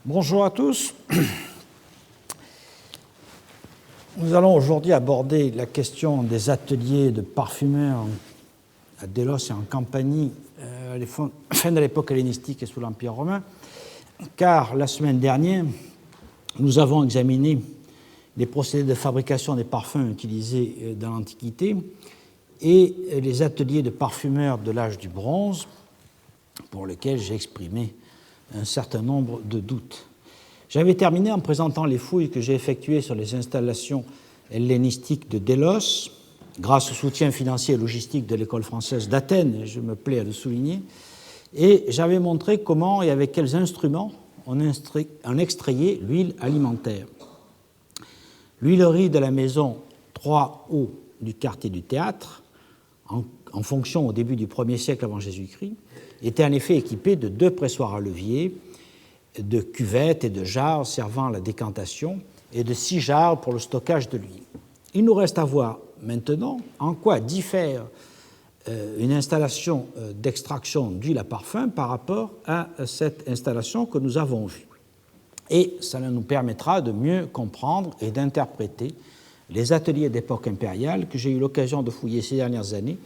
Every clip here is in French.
Bonjour à tous. Nous allons aujourd'hui aborder la question des ateliers de parfumeurs à Délos et en Campanie à la fin de l'époque hellénistique et sous l'Empire romain, car la semaine dernière, nous avons examiné les procédés de fabrication des parfums utilisés dans l'Antiquité et les ateliers de parfumeurs de l'âge du bronze, pour lesquels j'ai exprimé un certain nombre de doutes. J'avais terminé en présentant les fouilles que j'ai effectuées sur les installations hellénistiques de Délos, grâce au soutien financier et logistique de l'école française d'Athènes, et je me plais à le souligner, et j'avais montré comment et avec quels instruments on extrayait l'huile alimentaire. L'huilerie de la maison 3O du quartier du Théâtre, en fonction au début du 1er siècle avant Jésus-Christ, était en effet équipée de 2 pressoirs à levier, de cuvettes et de jarres servant à la décantation et de 6 jarres pour le stockage de l'huile. Il nous reste à voir maintenant en quoi diffère une installation d'extraction d'huile à parfum par rapport à cette installation que nous avons vue. Et cela nous permettra de mieux comprendre et d'interpréter les ateliers d'époque impériale que j'ai eu l'occasion de fouiller ces dernières années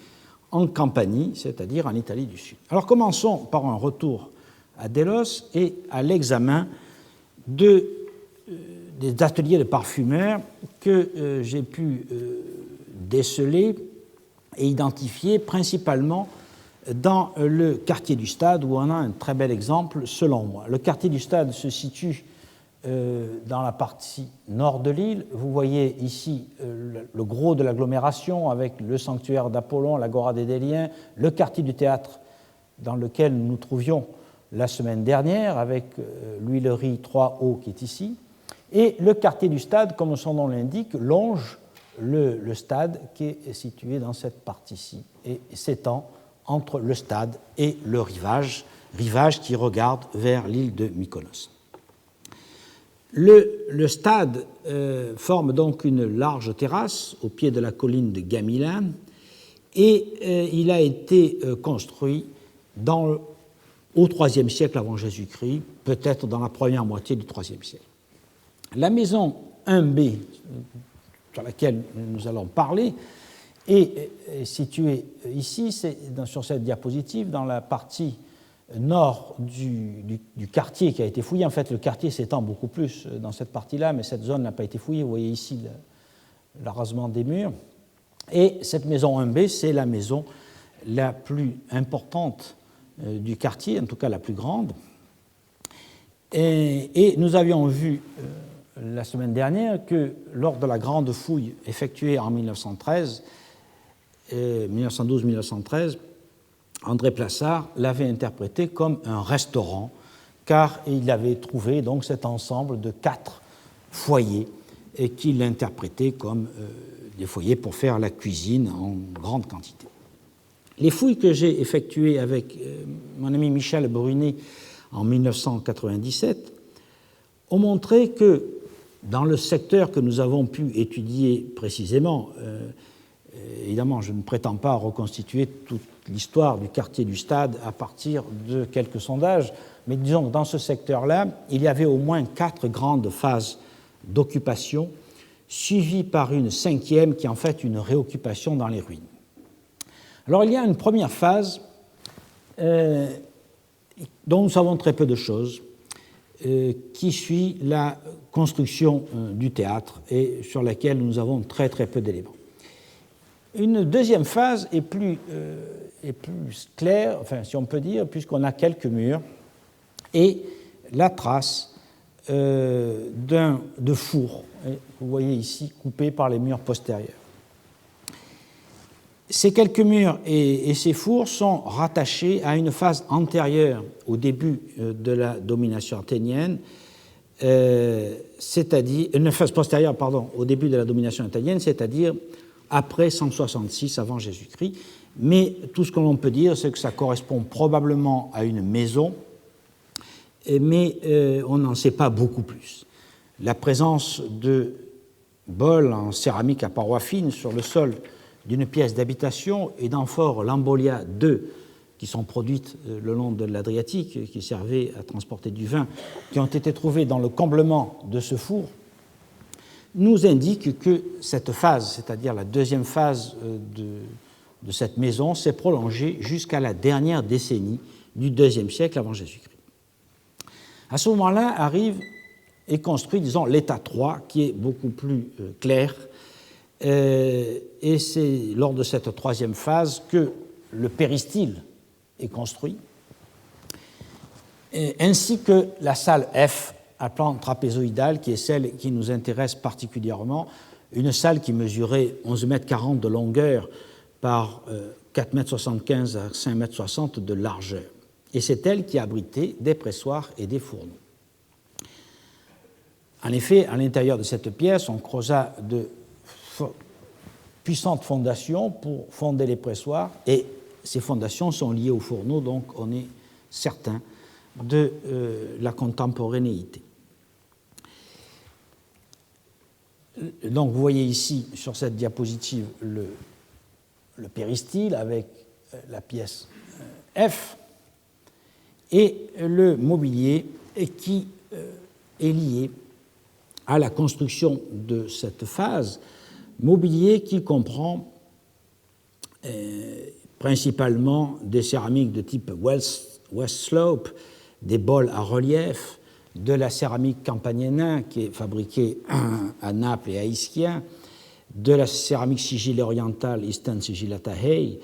en Campanie, c'est-à-dire en Italie du Sud. Alors commençons par un retour à Délos et à l'examen des ateliers de parfumeurs que j'ai pu déceler et identifier principalement dans le quartier du Stade, où on a un très bel exemple selon moi. Le quartier du Stade se situe dans la partie nord de l'île. Vous voyez ici le gros de l'agglomération avec le sanctuaire d'Apollon, l'agora des Déliens, le quartier du Théâtre dans lequel nous nous trouvions la semaine dernière avec l'huilerie 3O qui est ici, et le quartier du Stade, comme son nom l'indique, longe le stade qui est situé dans cette partie-ci et s'étend entre le stade et le rivage qui regarde vers l'île de Mykonos. Le stade forme donc une large terrasse au pied de la colline de Gamila et il a été construit au IIIe siècle avant Jésus-Christ, peut-être dans la première moitié du IIIe siècle. La maison 1B, sur laquelle nous allons parler, est située ici, sur cette diapositive, dans la partie nord du quartier qui a été fouillé. En fait, le quartier s'étend beaucoup plus dans cette partie-là, mais cette zone n'a pas été fouillée. Vous voyez ici l'arasement des murs. Et cette maison 1B, c'est la maison la plus importante du quartier, en tout cas la plus grande. Et nous avions vu la semaine dernière que lors de la grande fouille effectuée en 1912-1913, André Plassard l'avait interprété comme un restaurant, car il avait trouvé donc cet ensemble de 4 foyers et qu'il interprétait comme des foyers pour faire la cuisine en grande quantité. Les fouilles que j'ai effectuées avec mon ami Michel Brunet en 1997 ont montré que dans le secteur que nous avons pu étudier précisément, évidemment je ne prétends pas reconstituer toute l'histoire du quartier du Stade à partir de quelques sondages, mais disons que dans ce secteur-là, il y avait au moins 4 grandes phases d'occupation, suivies par une 5e qui est en fait une réoccupation dans les ruines. Alors il y a une première phase dont nous savons très peu de choses, qui suit la construction du théâtre et sur laquelle nous avons très très peu d'éléments. Une deuxième phase est plus claire, enfin si on peut dire, puisqu'on a quelques murs et la trace de fours, vous voyez ici coupés par les murs postérieurs. Ces quelques murs et ces fours sont rattachés à une phase antérieure au début de la domination athénienne, c'est-à-dire une phase postérieure, au début de la domination athénienne, c'est-à-dire après 166 avant Jésus-Christ. Mais tout ce que l'on peut dire, c'est que ça correspond probablement à une maison, mais on n'en sait pas beaucoup plus. La présence de bols en céramique à parois fines sur le sol d'une pièce d'habitation et d'amphores Lambolia II qui sont produites le long de l'Adriatique, qui servaient à transporter du vin, qui ont été trouvées dans le comblement de ce four, nous indiquent que cette phase, c'est-à-dire la deuxième phase de cette maison, s'est prolongée jusqu'à la dernière décennie du IIe siècle avant Jésus-Christ. À ce moment-là arrive et construit, disons, l'état 3, qui est beaucoup plus clair, et c'est lors de cette troisième phase que le péristyle est construit, ainsi que la salle F à plan trapézoïdal, qui est celle qui nous intéresse particulièrement, une salle qui mesurait 11,40 m de longueur par 4,75 m à 5,60 m de largeur. Et c'est elle qui abritait des pressoirs et des fourneaux. En effet, à l'intérieur de cette pièce, on creusa de puissantes fondations pour fonder les pressoirs, et ces fondations sont liées aux fourneaux, donc on est certain de la contemporanéité. Donc vous voyez ici, sur cette diapositive, le péristyle avec la pièce F et le mobilier qui est lié à la construction de cette phase, mobilier qui comprend principalement des céramiques de type West Slope, des bols à relief, de la céramique campanienne qui est fabriquée à Naples et à Ischia, de la céramique sigillée orientale Eastern Sigillata Hay,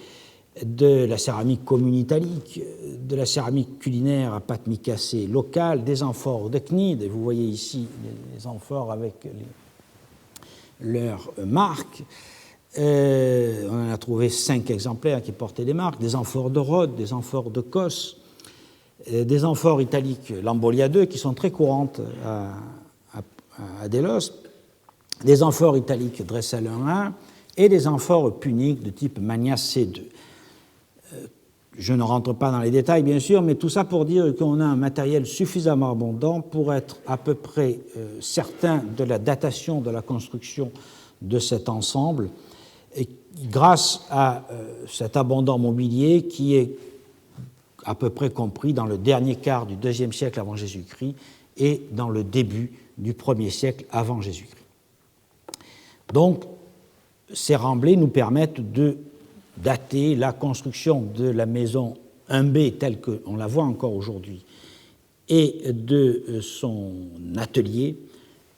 de la céramique commune italique, de la céramique culinaire à pâte micacée locale, des amphores de Cnide, vous voyez ici les amphores avec leurs marques. On en a trouvé 5 exemplaires qui portaient des marques, des amphores de Rhodes, des amphores de Kos, des amphores italiques Lambolia II qui sont très courantes à Délos, des amphores italiques Dressel I et des amphores puniques de type Magna C2. Je ne rentre pas dans les détails, bien sûr, mais tout ça pour dire qu'on a un matériel suffisamment abondant pour être à peu près certain de la datation de la construction de cet ensemble, et grâce à cet abondant mobilier qui est à peu près compris dans le dernier quart du IIe siècle avant Jésus-Christ et dans le début du 1er siècle avant Jésus-Christ. Donc, ces remblais nous permettent de dater la construction de la maison 1B telle qu'on la voit encore aujourd'hui et de son atelier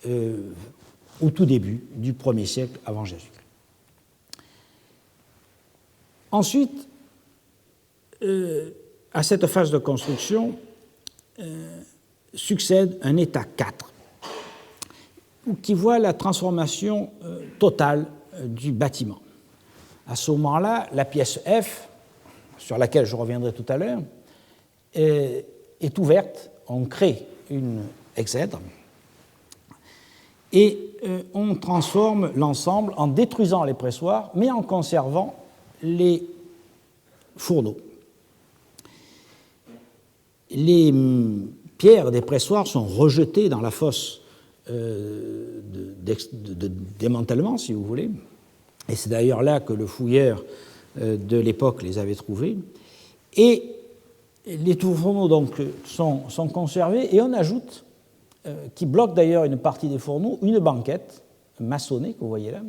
au tout début du 1er siècle avant Jésus-Christ. Ensuite, à cette phase de construction succède un état 4 qui voit la transformation totale du bâtiment. À ce moment-là, la pièce F, sur laquelle je reviendrai tout à l'heure, est ouverte, on crée une exèdre et on transforme l'ensemble en détruisant les pressoirs, mais en conservant les fourneaux. Les pierres des pressoirs sont rejetées dans la fosse de démantèlement, si vous voulez, et c'est d'ailleurs là que le fouilleur de l'époque les avait trouvées. Et les fourneaux donc sont conservés, et on ajoute, qui bloque d'ailleurs une partie des fourneaux, une banquette maçonnée que vous voyez là,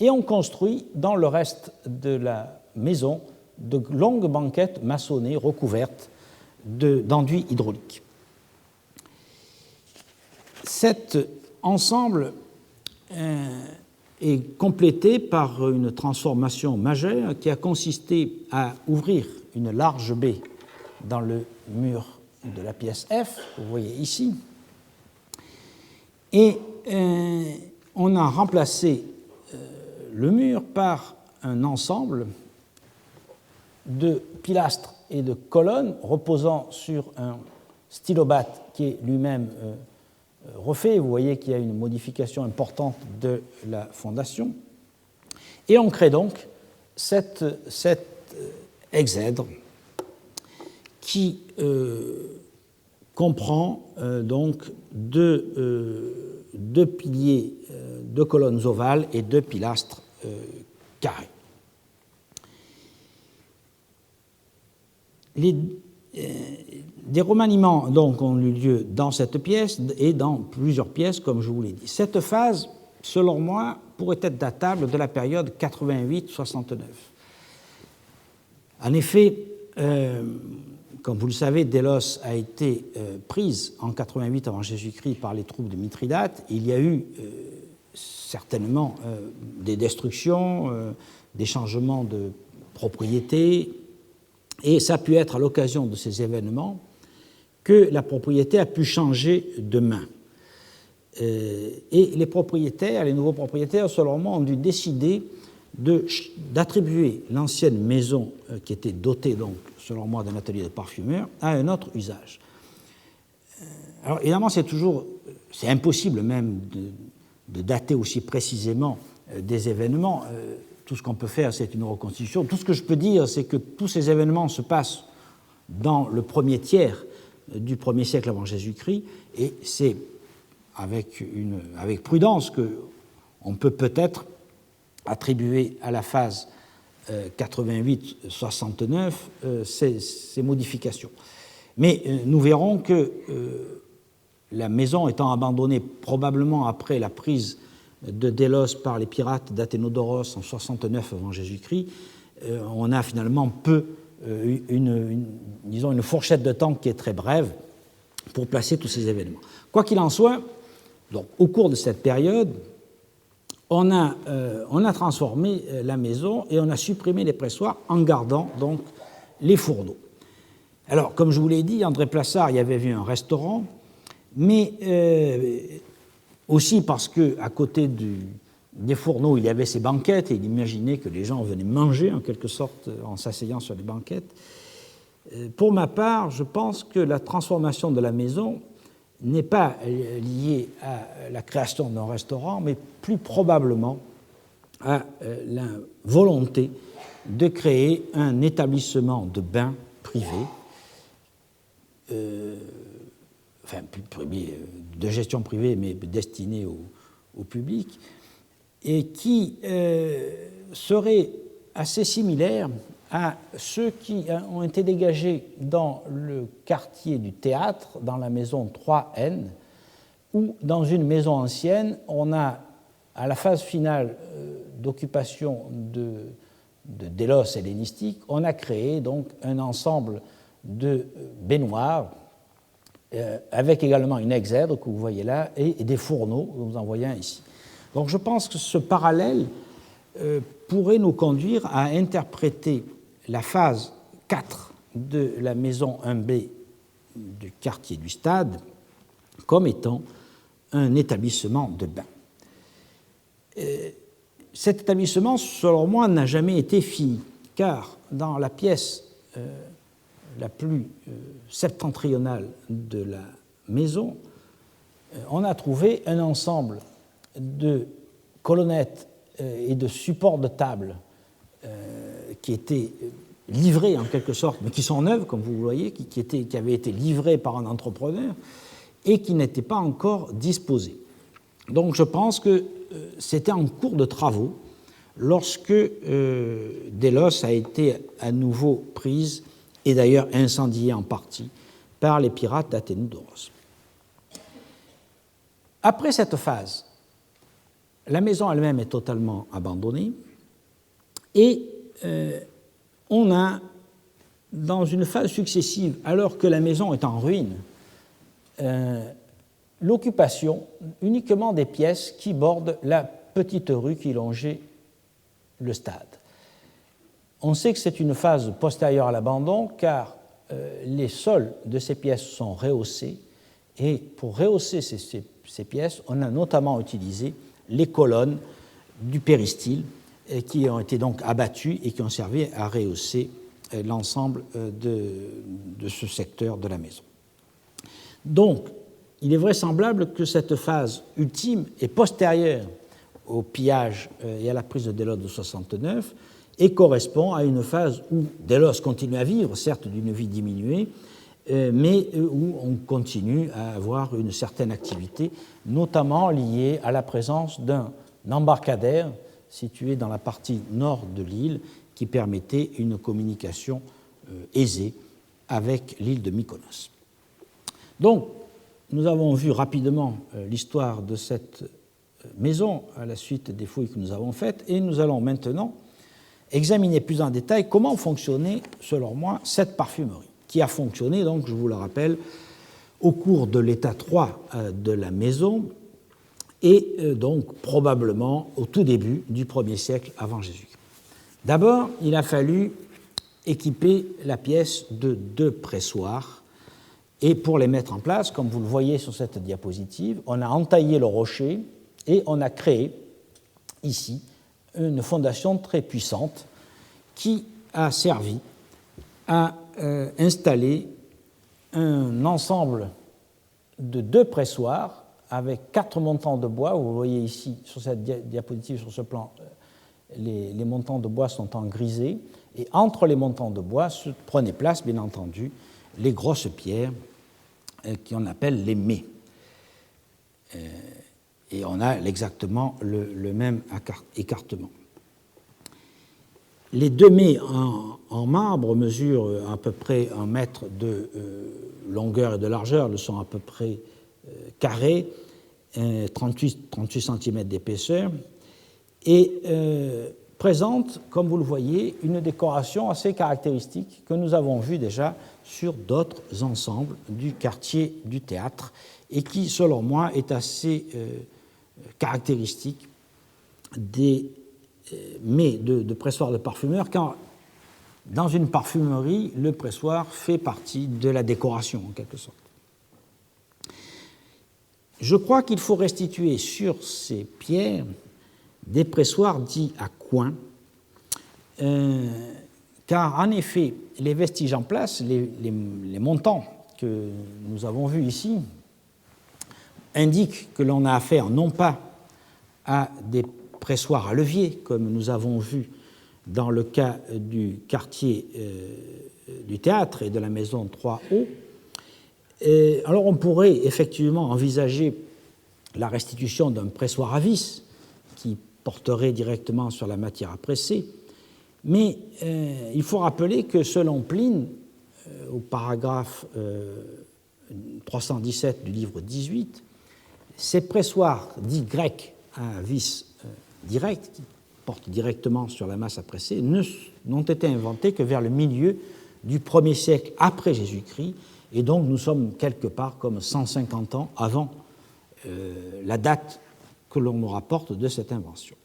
et on construit dans le reste de la maison de longues banquettes maçonnées recouvertes d'enduits hydrauliques. Cet ensemble est complété par une transformation majeure qui a consisté à ouvrir une large baie dans le mur de la pièce F, vous voyez ici, et on a remplacé le mur par un ensemble de pilastres et de colonnes reposant sur un stylobate qui est lui-même refait. Vous voyez qu'il y a une modification importante de la fondation. Et on crée donc cette exèdre qui comprend donc deux piliers, deux colonnes ovales et deux pilastres carrés. Des remaniements donc, ont eu lieu dans cette pièce et dans plusieurs pièces, comme je vous l'ai dit. Cette phase, selon moi, pourrait être datable de la période 88-69. En effet, comme vous le savez, Délos a été prise en 88 avant Jésus-Christ par les troupes de Mithridate. Il y a eu certainement des destructions, des changements de propriété, et ça a pu être à l'occasion de ces événements que la propriété a pu changer de main. Et les propriétaires, les nouveaux propriétaires, selon moi, ont dû décider d'attribuer l'ancienne maison qui était dotée, donc, selon moi, d'un atelier de parfumeur à un autre usage. Alors, évidemment, c'est impossible même de dater aussi précisément des événements. Tout ce qu'on peut faire, c'est une reconstitution. Tout ce que je peux dire, c'est que tous ces événements se passent dans le premier tiers du 1er siècle avant Jésus-Christ, et c'est avec prudence qu'on peut peut-être attribuer à la phase 88-69 ces modifications. Mais nous verrons que la maison étant abandonnée probablement après la prise de Délos par les pirates d'Athénodoros en 69 avant Jésus-Christ, on a finalement disons une fourchette de temps qui est très brève pour placer tous ces événements. Quoi qu'il en soit, donc, au cours de cette période, on a transformé la maison et on a supprimé les pressoirs en gardant donc les fourneaux. Alors, comme je vous l'ai dit, André Plassard y avait vu un restaurant, mais aussi parce qu'à côté des fourneaux, il y avait ces banquettes et il imaginait que les gens venaient manger en quelque sorte en s'asseyant sur les banquettes. Pour ma part, je pense que la transformation de la maison n'est pas liée à la création d'un restaurant, mais plus probablement à la volonté de créer un établissement de bains privé, de gestion privée, mais destiné au public, et qui serait assez similaire à ceux qui ont été dégagés dans le quartier du théâtre, dans la maison 3N, où dans une maison ancienne, on a, à la phase finale d'occupation de Délos hellénistique, on a créé donc un ensemble de baignoires avec également une exèdre que vous voyez là et des fourneaux, vous en voyez un ici. Donc je pense que ce parallèle pourrait nous conduire à interpréter la phase 4 de la maison 1B du quartier du Stade comme étant un établissement de bains. Cet établissement, selon moi, n'a jamais été fini, car dans la pièce la plus septentrionale de la maison, on a trouvé un ensemble de colonnettes et de supports de table qui étaient livrés en quelque sorte, mais qui sont neuves, comme vous le voyez, qui avaient été livrés par un entrepreneur et qui n'étaient pas encore disposés. Donc je pense que c'était en cours de travaux lorsque Délos a été à nouveau prise et d'ailleurs incendiée en partie par les pirates d'Athénodoros. Après cette phase, la maison elle-même est totalement abandonnée et on a, dans une phase successive, alors que la maison est en ruine, l'occupation uniquement des pièces qui bordent la petite rue qui longeait le stade. On sait que c'est une phase postérieure à l'abandon car les sols de ces pièces sont rehaussés et pour rehausser ces pièces, on a notamment utilisé les colonnes du péristyle qui ont été donc abattues et qui ont servi à rehausser l'ensemble de ce secteur de la maison. Donc, il est vraisemblable que cette phase ultime est postérieure au pillage et à la prise de Délos de 69 et correspond à une phase où Délos continue à vivre, certes d'une vie diminuée, mais où on continue à avoir une certaine activité, notamment liée à la présence d'un embarcadère situé dans la partie nord de l'île qui permettait une communication aisée avec l'île de Mykonos. Donc, nous avons vu rapidement l'histoire de cette maison à la suite des fouilles que nous avons faites, et nous allons maintenant examiner plus en détail comment fonctionnait, selon moi, cette parfumerie, qui a fonctionné, donc, je vous le rappelle, au cours de l'état 3 de la maison, et donc probablement au tout début du 1er siècle avant Jésus-Christ. D'abord, il a fallu équiper la pièce de 2 pressoirs, et pour les mettre en place, comme vous le voyez sur cette diapositive, on a entaillé le rocher et on a créé ici une fondation très puissante qui a servi à installer un ensemble de 2 pressoirs avec 4 montants de bois. Vous voyez ici sur cette diapositive, sur ce plan, les montants de bois sont en grisé, et entre les montants de bois se prenaient place, bien entendu, les grosses pierres qu'on appelle les mets. Et on a exactement le même écartement. Les 2 mets en marbre mesurent à peu près 1 mètre de longueur et de largeur, ils sont à peu près carrés, 38 cm d'épaisseur, et présentent, comme vous le voyez, une décoration assez caractéristique que nous avons vue déjà sur d'autres ensembles du quartier du théâtre, et qui, selon moi, est assez caractéristique des mets de pressoirs de parfumeurs, car dans une parfumerie, le pressoir fait partie de la décoration, en quelque sorte. Je crois qu'il faut restituer sur ces pierres des pressoirs dits à coins, car en effet, les vestiges en place, les montants que nous avons vus ici, indiquent que l'on a affaire non pas à des pressoirs à levier, comme nous avons vu dans le cas du quartier du théâtre et de la maison 3O. Alors on pourrait effectivement envisager la restitution d'un pressoir à vis qui porterait directement sur la matière à presser, mais il faut rappeler que selon Pline, au paragraphe 317 du livre 18, ces pressoirs dits grecs à vis direct, qui portent directement sur la masse à presser, n'ont été inventés que vers le milieu du 1er siècle après Jésus-Christ, et donc nous sommes quelque part comme 150 ans avant la date que l'on nous rapporte de cette invention.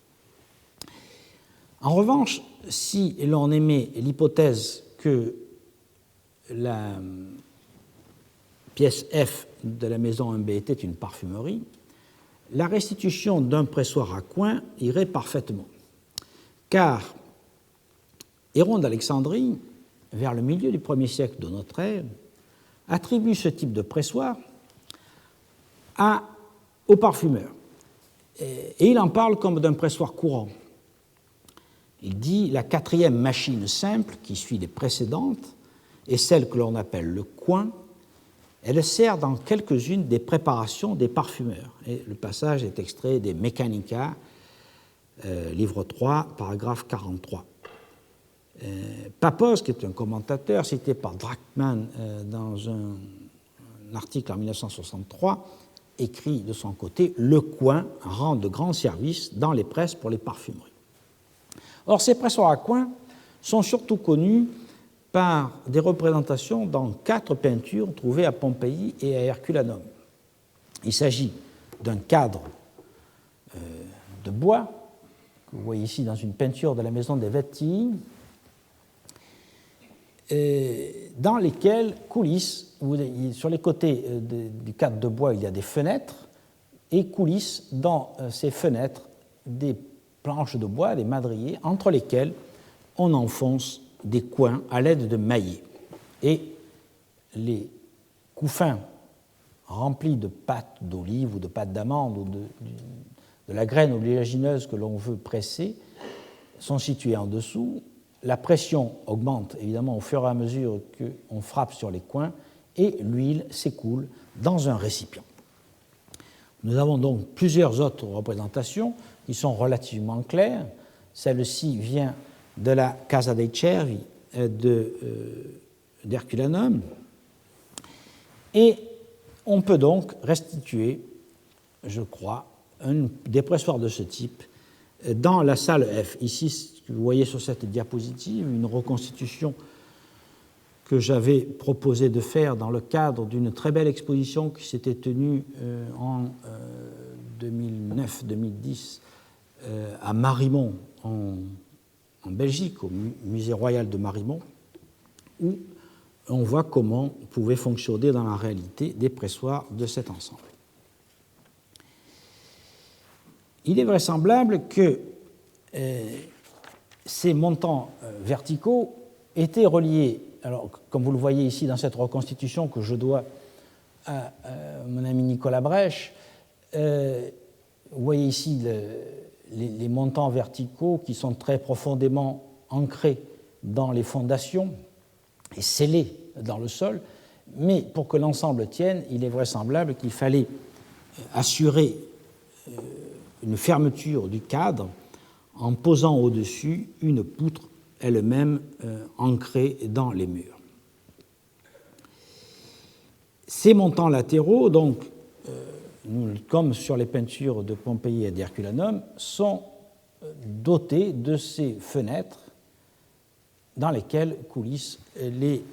En revanche, si l'on émet l'hypothèse que la pièce F de la maison 1B était une parfumerie, la restitution d'un pressoir à coins irait parfaitement, car Héron d'Alexandrie, vers le milieu du 1er siècle de notre ère, attribue ce type de pressoir aux parfumeurs. Et il en parle comme d'un pressoir courant. Il dit « La 4e machine simple, qui suit les précédentes, est celle que l'on appelle le coin. Elle sert dans quelques-unes des préparations des parfumeurs. » Et le passage est extrait des Mechanica, livre 3, paragraphe 43. Pappos, qui est un commentateur cité par Drachmann dans un article en 1963, écrit de son côté « Le coin rend de grands services dans les presses pour les parfumeries ». Or, ces pressoirs à coins sont surtout connus par des représentations dans 4 peintures trouvées à Pompéi et à Herculanum. Il s'agit d'un cadre de bois, que vous voyez ici dans une peinture de la maison des Vettii, dans lesquels coulissent, sur les côtés du cadre de bois, il y a des fenêtres, et coulissent dans ces fenêtres des planches de bois, des madriers, entre lesquels on enfonce des coins à l'aide de maillets. Et les couffins remplis de pâte d'olive ou de pâte d'amande ou de la graine oléagineuse que l'on veut presser sont situés en dessous. La pression augmente évidemment au fur et à mesure qu'on frappe sur les coins et l'huile s'écoule dans un récipient. Nous avons donc plusieurs autres représentations qui sont relativement claires. Celle-ci vient de la Casa dei Cervi de d'Herculanum. Et on peut donc restituer, je crois, des pressoirs de ce type dans la salle F. Ici, vous voyez sur cette diapositive une reconstitution que j'avais proposé de faire dans le cadre d'une très belle exposition qui s'était tenue en 2009-2010 à Marimont, en Belgique, au Musée royal de Marimont, où on voit comment pouvaient fonctionner dans la réalité des pressoirs de cet ensemble. Il est vraisemblable que ces montants verticaux étaient reliés, alors comme vous le voyez ici dans cette reconstitution que je dois à mon ami Nicolas Brèche, vous voyez ici les montants verticaux qui sont très profondément ancrés dans les fondations et scellés dans le sol, mais pour que l'ensemble tienne, il est vraisemblable qu'il fallait assurer une fermeture du cadre en posant au-dessus une poutre elle-même ancrée dans les murs. Ces montants latéraux, donc, comme sur les peintures de Pompéi et d'Herculanum, sont dotés de ces fenêtres dans lesquelles coulissent les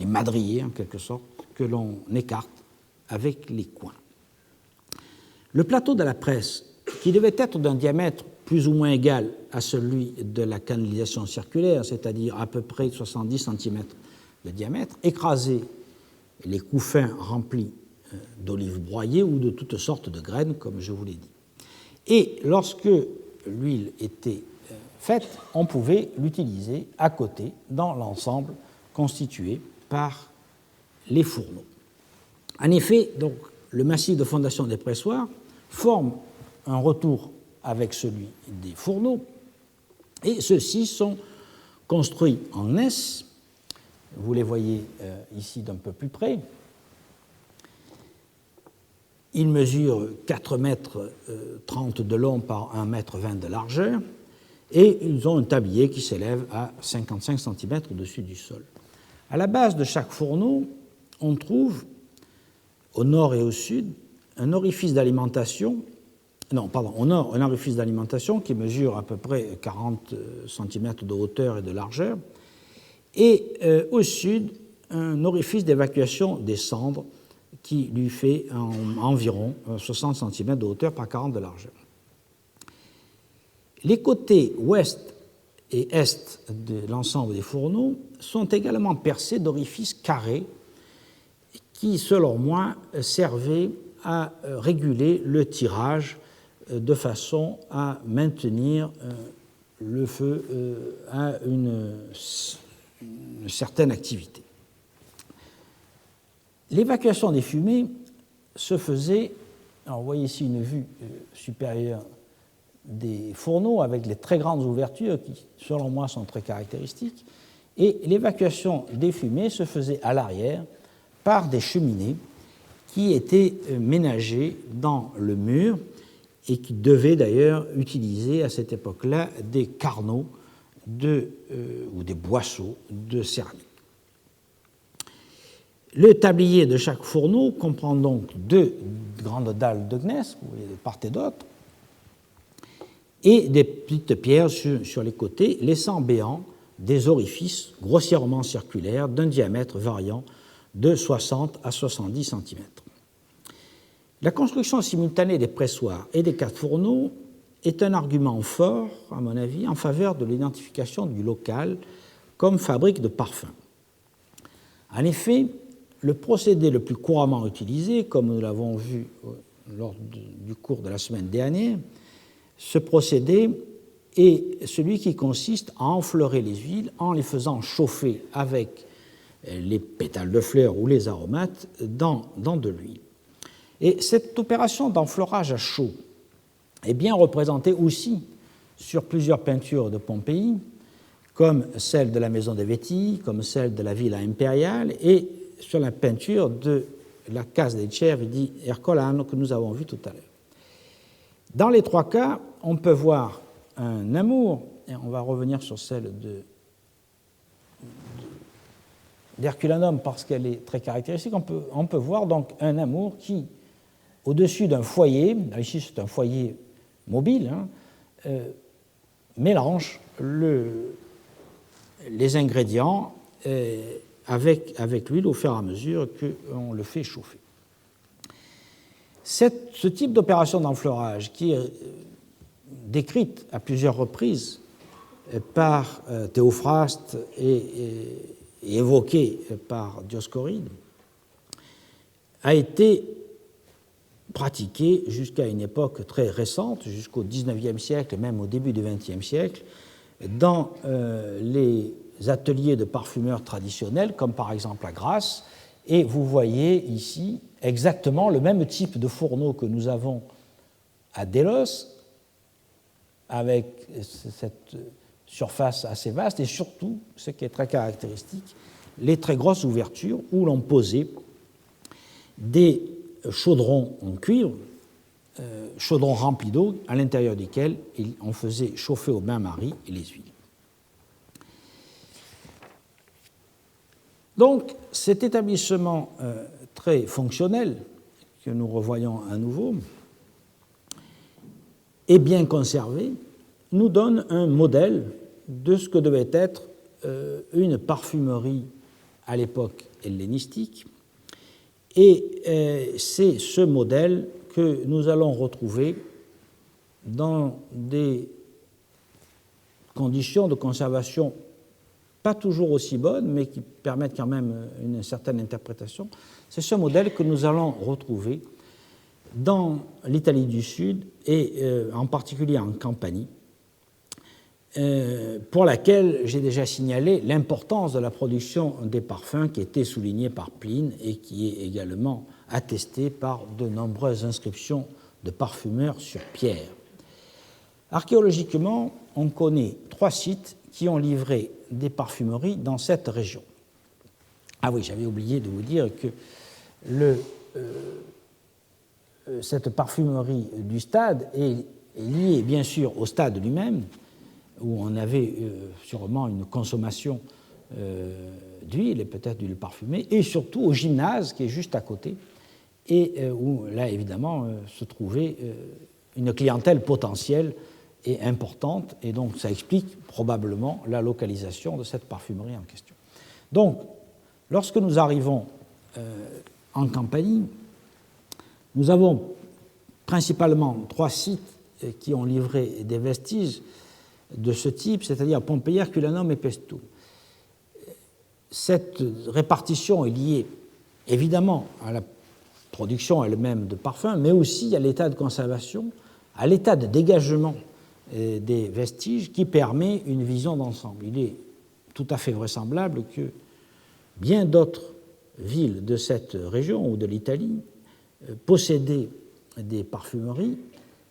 madriers, en quelque sorte, que l'on écarte avec les coins. Le plateau de la presse, qui devait être d'un diamètre plus ou moins égal à celui de la canalisation circulaire, c'est-à-dire à peu près 70 cm de diamètre, écrasait les couffins remplis d'olives broyées ou de toutes sortes de graines, comme je vous l'ai dit. Et lorsque l'huile était faite, on pouvait l'utiliser à côté dans l'ensemble constitué par les fourneaux. En effet, donc, le massif de fondation des pressoirs forme un retour avec celui des fourneaux, et ceux-ci sont construits en S. Vous les voyez ici d'un peu plus près. Ils mesurent 4,30 mètres de long par 1,20 mètre de largeur, et ils ont un tablier qui s'élève à 55 cm au-dessus du sol. À la base de chaque fourneau, on trouve, au nord et au sud, un orifice d'alimentation, un orifice d'alimentation qui mesure à peu près 40 cm de hauteur et de largeur, et au sud, un orifice d'évacuation des cendres qui lui fait environ 60 cm de hauteur par 40 de largeur. Les côtés ouest et est de l'ensemble des fourneaux sont également percés d'orifices carrés qui, selon moi, servaient à réguler le tirage de façon à maintenir le feu à une certaine activité. L'évacuation des fumées se faisait, alors vous voyez ici une vue supérieure des fourneaux avec les très grandes ouvertures qui, selon moi, sont très caractéristiques, et l'évacuation des fumées se faisait à l'arrière par des cheminées qui étaient ménagées dans le mur et qui devaient d'ailleurs utiliser à cette époque-là des carnaux ou des boisseaux de céramique. Le tablier de chaque fourneau comprend donc 2 grandes dalles de gneiss, vous voyez, de part et d'autre, et des petites pierres sur les côtés, laissant béants des orifices grossièrement circulaires d'un diamètre variant de 60 à 70 cm. La construction simultanée des pressoirs et des 4 fourneaux est un argument fort, à mon avis, en faveur de l'identification du local comme fabrique de parfums. En effet, le procédé le plus couramment utilisé, comme nous l'avons vu lors du cours de la semaine dernière, ce procédé est celui qui consiste à enfleurer les huiles en les faisant chauffer avec les pétales de fleurs ou les aromates dans de l'huile. Et cette opération d'enfleurage à chaud est bien représentée aussi sur plusieurs peintures de Pompéi, comme celle de la maison de Vétilles, comme celle de la Villa impériale, et sur la peinture de la Casa dei Cervi di Ercolano que nous avons vue tout à l'heure. Dans les 3 cas, on peut voir un amour, et on va revenir sur celle d'Herculanum parce qu'elle est très caractéristique. On peut voir donc un amour qui, au-dessus d'un foyer, ici c'est un foyer mobile, mélange les ingrédients avec l'huile au fur et à mesure qu'on le fait chauffer. Ce type d'opération d'enfleurage, qui est décrite à plusieurs reprises par Théophraste et évoquée par Dioscoride, a été pratiquée jusqu'à une époque très récente, jusqu'au XIXe siècle et même au début du XXe siècle, dans les ateliers de parfumeurs traditionnels, comme par exemple à Grasse. Et vous voyez ici exactement le même type de fourneau que nous avons à Délos, avec cette surface assez vaste, et surtout, ce qui est très caractéristique, les très grosses ouvertures où l'on posait des chaudrons en cuivre, chaudrons remplis d'eau, à l'intérieur desquels on faisait chauffer au bain-marie les huiles. Donc, cet établissement très fonctionnel, que nous revoyons à nouveau, et bien conservé, nous donne un modèle de ce que devait être une parfumerie à l'époque hellénistique. Et c'est ce modèle que nous allons retrouver dans des conditions de conservation pas toujours aussi bonnes, mais qui permettent quand même une certaine interprétation. C'est ce modèle que nous allons retrouver dans l'Italie du Sud et en particulier en Campanie, pour laquelle j'ai déjà signalé l'importance de la production des parfums qui était soulignée par Pline et qui est également attestée par de nombreuses inscriptions de parfumeurs sur pierre. Archéologiquement, on connaît 3 sites qui ont livré des parfumeries dans cette région. Ah oui, j'avais oublié de vous dire que cette parfumerie du stade est liée bien sûr au stade lui-même, où on avait sûrement une consommation d'huile et peut-être d'huile parfumée, et surtout au gymnase qui est juste à côté, et où là évidemment se trouvait une clientèle potentielle et importante, et donc ça explique probablement la localisation de cette parfumerie en question. Donc, lorsque nous arrivons en Campanie, nous avons principalement 3 sites qui ont livré des vestiges de ce type, c'est-à-dire Pompéi, Herculanum et Paestum. Cette répartition est liée évidemment à la production elle-même de parfums, mais aussi à l'état de conservation, à l'état de dégagement des vestiges qui permet une vision d'ensemble. Il est tout à fait vraisemblable que bien d'autres villes de cette région ou de l'Italie possédaient des parfumeries,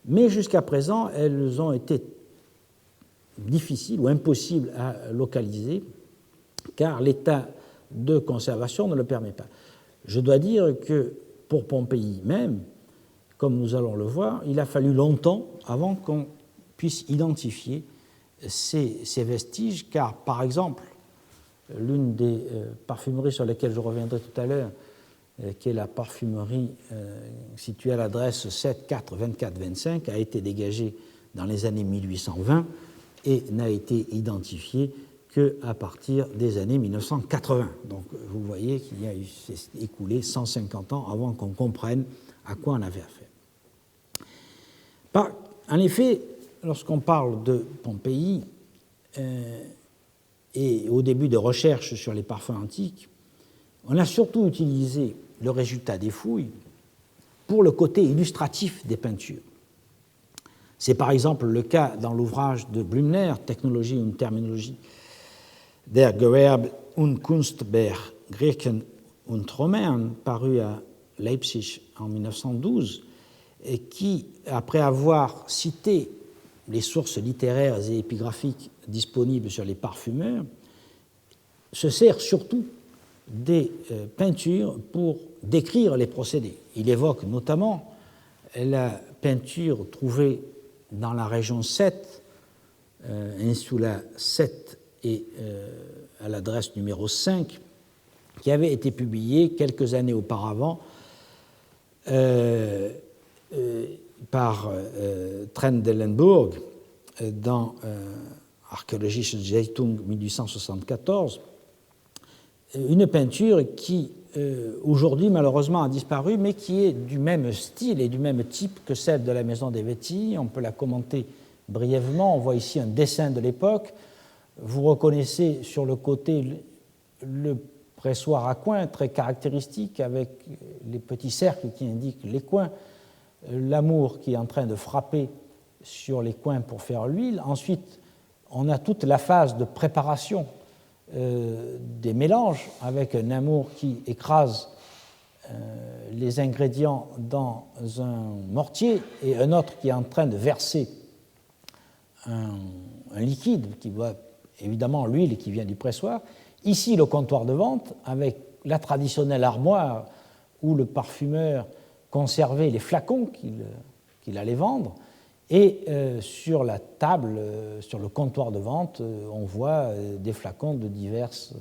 mais jusqu'à présent, elles ont été difficiles ou impossibles à localiser, car l'état de conservation ne le permet pas. Je dois dire que pour Pompéi même, comme nous allons le voir, il a fallu longtemps avant qu'on puisse identifier ces vestiges, car par exemple, l'une des parfumeries sur lesquelles je reviendrai tout à l'heure, qui est la parfumerie située à l'adresse 7 4 24 25, a été dégagée dans les années 1820 et n'a été identifiée qu'à partir des années 1980. Donc vous voyez qu'il y a écoulé 150 ans avant qu'on comprenne à quoi on avait affaire. En effet, lorsqu'on parle de Pompéi et au début de recherches sur les parfums antiques, on a surtout utilisé le résultat des fouilles pour le côté illustratif des peintures. C'est par exemple le cas dans l'ouvrage de Blümler, Technologie und Terminologie der Gewerbe- und Kunstber Griechen und Römern, paru à Leipzig en 1912, et qui, après avoir cité les sources littéraires et épigraphiques disponibles sur les parfumeurs, se sert surtout des peintures pour décrire les procédés. Il évoque notamment la peinture trouvée dans la région 7, Insula 7 et à l'adresse numéro 5, qui avait été publié quelques années auparavant par Trendelenburg dans Archäologische Zeitung 1874, une peinture qui aujourd'hui malheureusement a disparu, mais qui est du même style et du même type que celle de la maison des Vétilles. On peut la commenter brièvement. On voit ici un dessin de l'époque. Vous reconnaissez sur le côté le pressoir à coins très caractéristique avec les petits cercles qui indiquent les coins, l'amour qui est en train de frapper sur les coins pour faire l'huile. Ensuite, on a toute la phase de préparation des mélanges avec un amour qui écrase les ingrédients dans un mortier et un autre qui est en train de verser un liquide qui doit évidemment l'huile qui vient du pressoir. Ici, le comptoir de vente avec la traditionnelle armoire où le parfumeur conservait les flacons qu'il allait vendre. Et sur la table, sur le comptoir de vente, on voit des flacons de diverses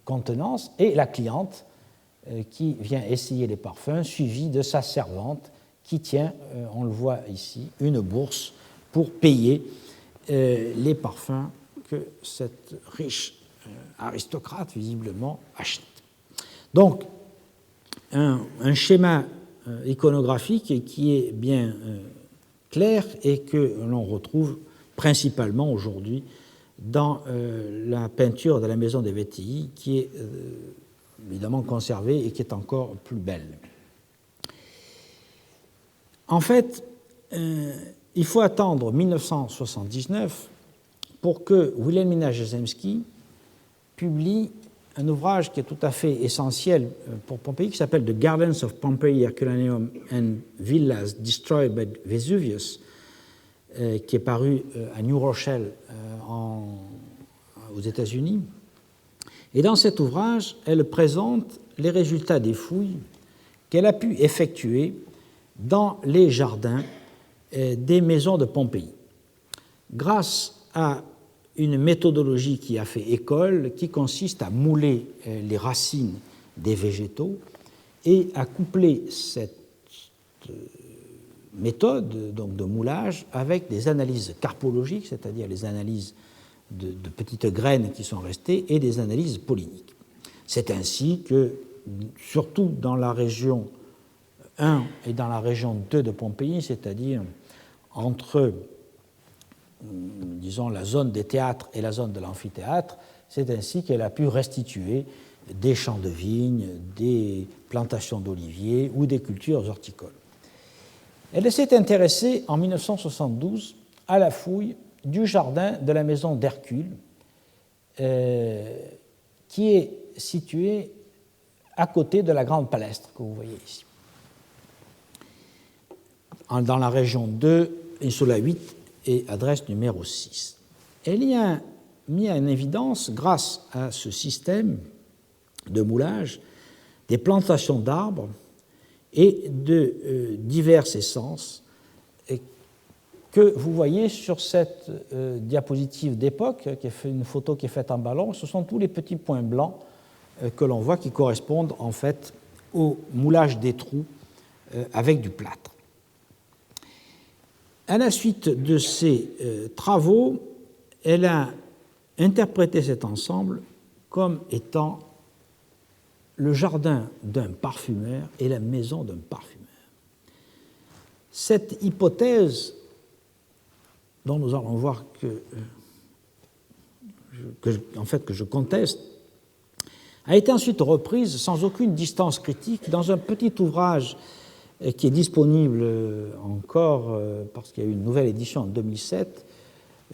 contenances et la cliente qui vient essayer les parfums, suivie de sa servante qui tient, on le voit ici, une bourse pour payer les parfums que cette riche aristocrate, visiblement, achète. Donc, un schéma iconographique qui est bien clair et que l'on retrouve principalement aujourd'hui dans la peinture de la maison des Vétilles, qui est évidemment conservée et qui est encore plus belle. En fait, il faut attendre 1979 pour que Wilhelmina Jarzembski publie un ouvrage qui est tout à fait essentiel pour Pompéi, qui s'appelle The Gardens of Pompeii, Herculaneum and Villas Destroyed by Vesuvius, qui est paru à New Rochelle aux États-Unis. Et dans cet ouvrage, elle présente les résultats des fouilles qu'elle a pu effectuer dans les jardins des maisons de Pompéi, grâce à une méthodologie qui a fait école, qui consiste à mouler les racines des végétaux et à coupler cette méthode donc de moulage avec des analyses carpologiques, c'est-à-dire les analyses de petites graines qui sont restées, et des analyses polliniques. C'est ainsi que, surtout dans la région 1 et dans la région 2 de Pompéi, c'est-à-dire entre disons, la zone des théâtres et la zone de l'amphithéâtre, c'est ainsi qu'elle a pu restituer des champs de vignes, des plantations d'oliviers ou des cultures horticoles. Elle s'est intéressée en 1972 à la fouille du jardin de la maison d'Hercule, qui est situé à côté de la grande palestre que vous voyez ici, dans la région 2, Insula 8, et adresse numéro 6. Elle y a mis en évidence, grâce à ce système de moulage, des plantations d'arbres et de diverses essences que vous voyez sur cette diapositive d'époque, qui est une photo qui est faite en ballon. Ce sont tous les petits points blancs que l'on voit qui correspondent en fait au moulage des trous avec du plâtre. À la suite de ces travaux, elle a interprété cet ensemble comme étant le jardin d'un parfumeur et la maison d'un parfumeur. Cette hypothèse, dont nous allons voir que je conteste, a été ensuite reprise sans aucune distance critique dans un petit ouvrage qui est disponible encore parce qu'il y a eu une nouvelle édition en 2007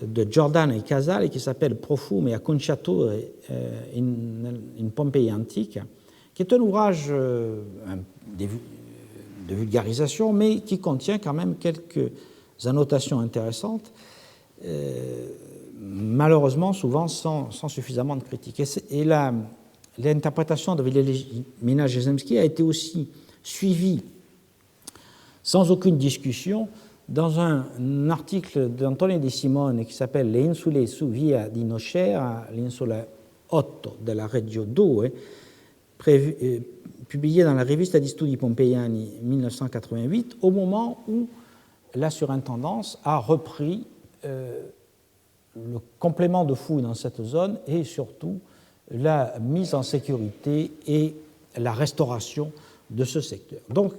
de Giordano et Casale et qui s'appelle Profumi e Acconciature in Pompei Antica, qui est un ouvrage de vulgarisation, mais qui contient quand même quelques annotations intéressantes, malheureusement souvent sans suffisamment de critique. Et l'interprétation de Wilhelmina Jarzembski a été aussi suivie sans aucune discussion dans un article d'Antonio Di Simone qui s'appelle Le insule su via di Nocera, l'insula 8 della Reggio 2, publié dans la Revista di Studi Pompeiani 1988, au moment où la surintendance a repris le complément de fouilles dans cette zone et surtout la mise en sécurité et la restauration de ce secteur. Donc,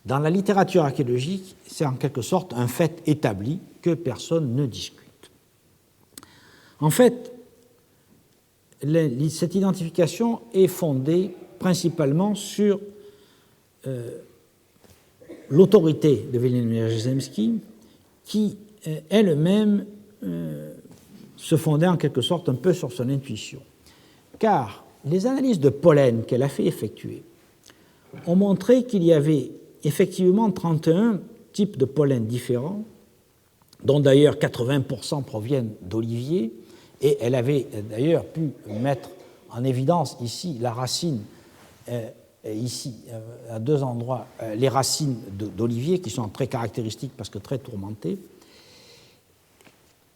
dans la littérature archéologique, c'est en quelque sorte un fait établi que personne ne discute. En fait, cette identification est fondée principalement sur l'autorité de Wilhelm Jarzembski, qui elle-même se fondait en quelque sorte un peu sur son intuition. Car les analyses de pollen qu'elle a fait effectuer ont montré qu'il y avait effectivement 31 types de pollen différents, dont d'ailleurs 80% proviennent d'oliviers, et elle avait d'ailleurs pu mettre en évidence ici la racine, ici à deux endroits, les racines d'olivier qui sont très caractéristiques parce que très tourmentées.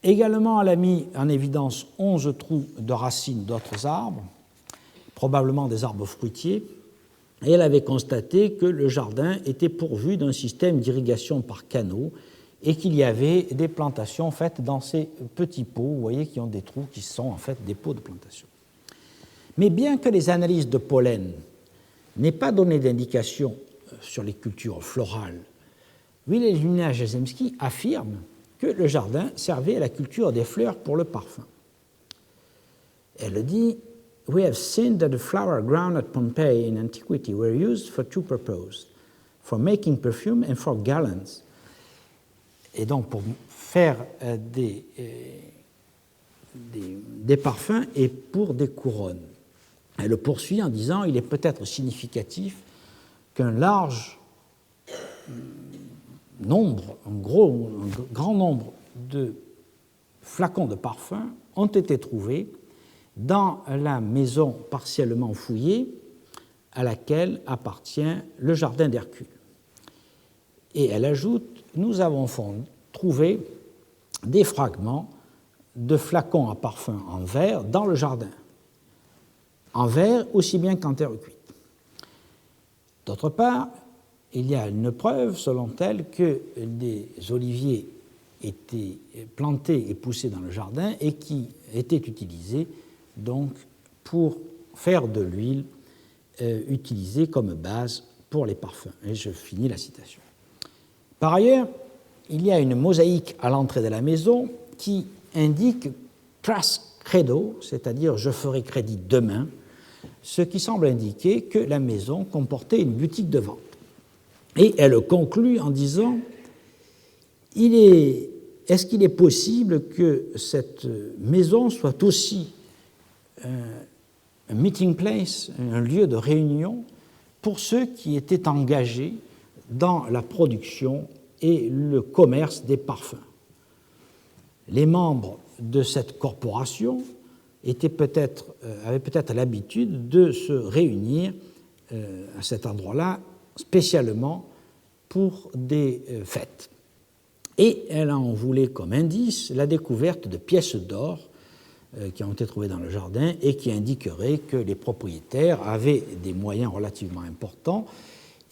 Également, elle a mis en évidence 11 trous de racines d'autres arbres, probablement des arbres fruitiers, et elle avait constaté que le jardin était pourvu d'un système d'irrigation par canaux et qu'il y avait des plantations faites dans ces petits pots, vous voyez, qui ont des trous qui sont en fait des pots de plantation. Mais bien que les analyses de pollen n'aient pas donné d'indication sur les cultures florales, Wilhelmina Jarzembski affirme que le jardin servait à la culture des fleurs pour le parfum. Elle dit « We have seen that the flower grown at Pompeii in antiquity were used for two purposes, for making perfume and for garlands. » Et donc pour faire des parfums et pour des couronnes. Elle poursuit en disant « Il est peut-être significatif qu'un large nombre, un grand nombre de flacons de parfum ont été trouvés dans la maison partiellement fouillée à laquelle appartient le jardin d'Hercule. » Et elle ajoute « Nous avons trouvé des fragments de flacons à parfum en verre dans le jardin, en verre aussi bien qu'en terre cuite. » D'autre part, il y a une preuve, selon elle, que des oliviers étaient plantés et poussés dans le jardin et qui étaient utilisés donc pour faire de l'huile utilisée comme base pour les parfums. Et je finis la citation. Par ailleurs, il y a une mosaïque à l'entrée de la maison qui indique « pras credo », c'est-à-dire « je ferai crédit demain », ce qui semble indiquer que la maison comportait une boutique de vente. Et elle conclut en disant « Est-ce qu'il est possible que cette maison soit aussi un meeting place, un lieu de réunion pour ceux qui étaient engagés dans la production et le commerce des parfums. Les membres de cette corporation avaient peut-être l'habitude de se réunir à cet endroit-là spécialement pour des fêtes. Et elle en voulait comme indice la découverte de pièces d'or qui ont été trouvées dans le jardin et qui indiqueraient que les propriétaires avaient des moyens relativement importants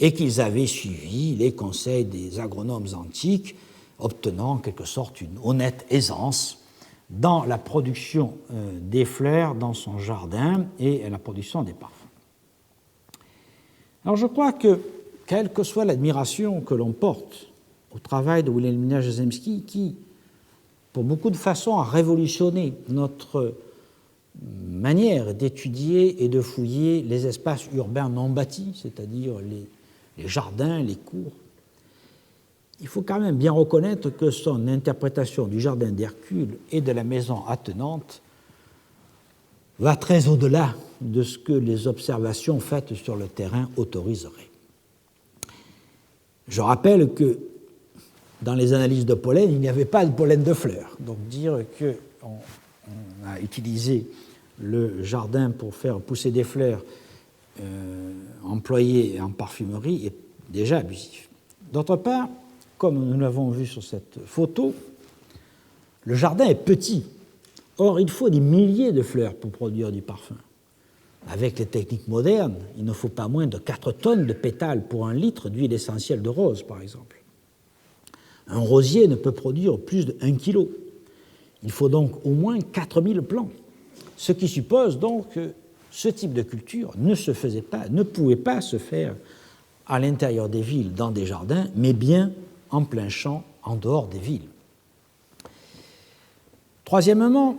et qu'ils avaient suivi les conseils des agronomes antiques, obtenant en quelque sorte une honnête aisance dans la production des fleurs dans son jardin et la production des parfums. Alors je crois que, quelle que soit l'admiration que l'on porte au travail de Wilhelmina Jarzembski, qui, pour beaucoup de façons, a révolutionné notre manière d'étudier et de fouiller les espaces urbains non bâtis, c'est-à-dire les jardins, les cours, il faut quand même bien reconnaître que son interprétation du jardin d'Hercule et de la maison attenante va très au-delà de ce que les observations faites sur le terrain autoriseraient. Je rappelle que dans les analyses de pollen, il n'y avait pas de pollen de fleurs. Donc dire qu'on a utilisé le jardin pour faire pousser des fleurs employées en parfumerie est déjà abusif. D'autre part, comme nous l'avons vu sur cette photo, le jardin est petit. Or, il faut des milliers de fleurs pour produire du parfum. avec les techniques modernes, il ne faut pas moins de 4 tonnes de pétales pour 1 litre d'huile essentielle de rose, par exemple. Un rosier ne peut produire plus de 1 kilo. Il faut donc au moins 4000 plants, ce qui suppose donc que ce type de culture ne pouvait pas se faire à l'intérieur des villes, dans des jardins, mais bien en plein champ, en dehors des villes. Troisièmement,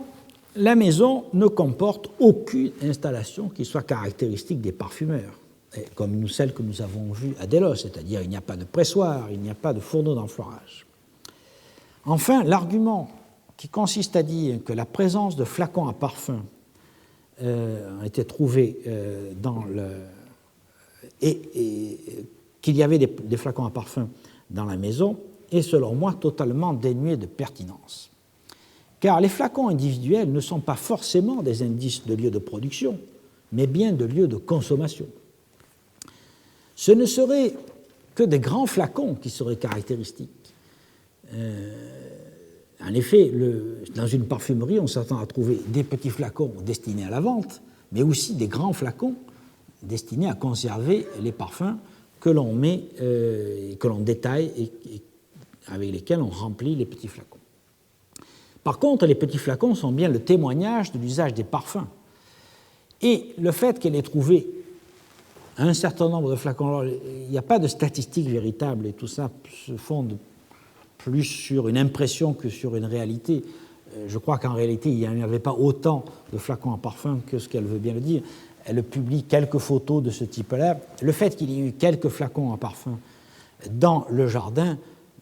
la maison ne comporte aucune installation qui soit caractéristique des parfumeurs, comme celle que nous avons vue à Delos, c'est-à-dire il n'y a pas de pressoir, il n'y a pas de fourneau d'enfleurage. Enfin, l'argument qui consiste à dire que la présence de flacons à parfum a été trouvée et qu'il y avait des flacons à parfum dans la maison est selon moi totalement dénué de pertinence. Car les flacons individuels ne sont pas forcément des indices de lieu de production, mais bien de lieu de consommation. Ce ne seraient que des grands flacons qui seraient caractéristiques. En effet, dans une parfumerie, on s'attend à trouver des petits flacons destinés à la vente, mais aussi des grands flacons destinés à conserver les parfums que l'on met, que l'on détaille et avec lesquels on remplit les petits flacons. Par contre, les petits flacons sont bien le témoignage de l'usage des parfums. Et le fait qu'elle ait trouvé un certain nombre de flacons, il n'y a pas de statistiques véritables et tout ça se fonde plus sur une impression que sur une réalité. Je crois qu'en réalité, il n'y avait pas autant de flacons à parfum que ce qu'elle veut bien le dire. Elle publie quelques photos de ce type-là. Le fait qu'il y ait eu quelques flacons à parfum dans le jardin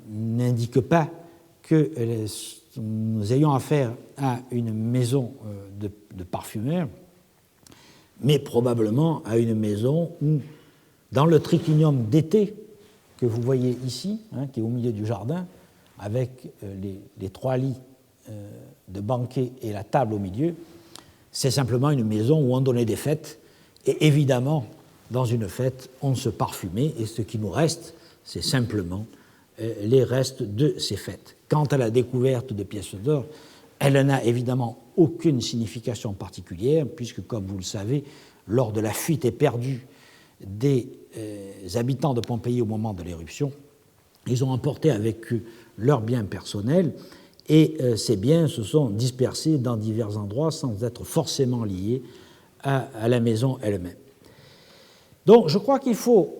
n'indique pas que nous ayons affaire à une maison de parfumeurs, mais probablement à une maison où, dans le triclinium d'été que vous voyez ici, qui est au milieu du jardin, avec les 3 lits de banquet et la table au milieu, c'est simplement une maison où on donnait des fêtes, et évidemment, dans une fête, on se parfumait, et ce qui nous reste, c'est simplement les restes de ces fêtes. Quant à la découverte de pièces d'or, elle n'a évidemment aucune signification particulière, puisque, comme vous le savez, lors de la fuite éperdue des habitants de Pompéi au moment de l'éruption, ils ont emporté avec eux leurs biens personnels, et ces biens se sont dispersés dans divers endroits sans être forcément liés à la maison elle-même. Donc je crois qu'il faut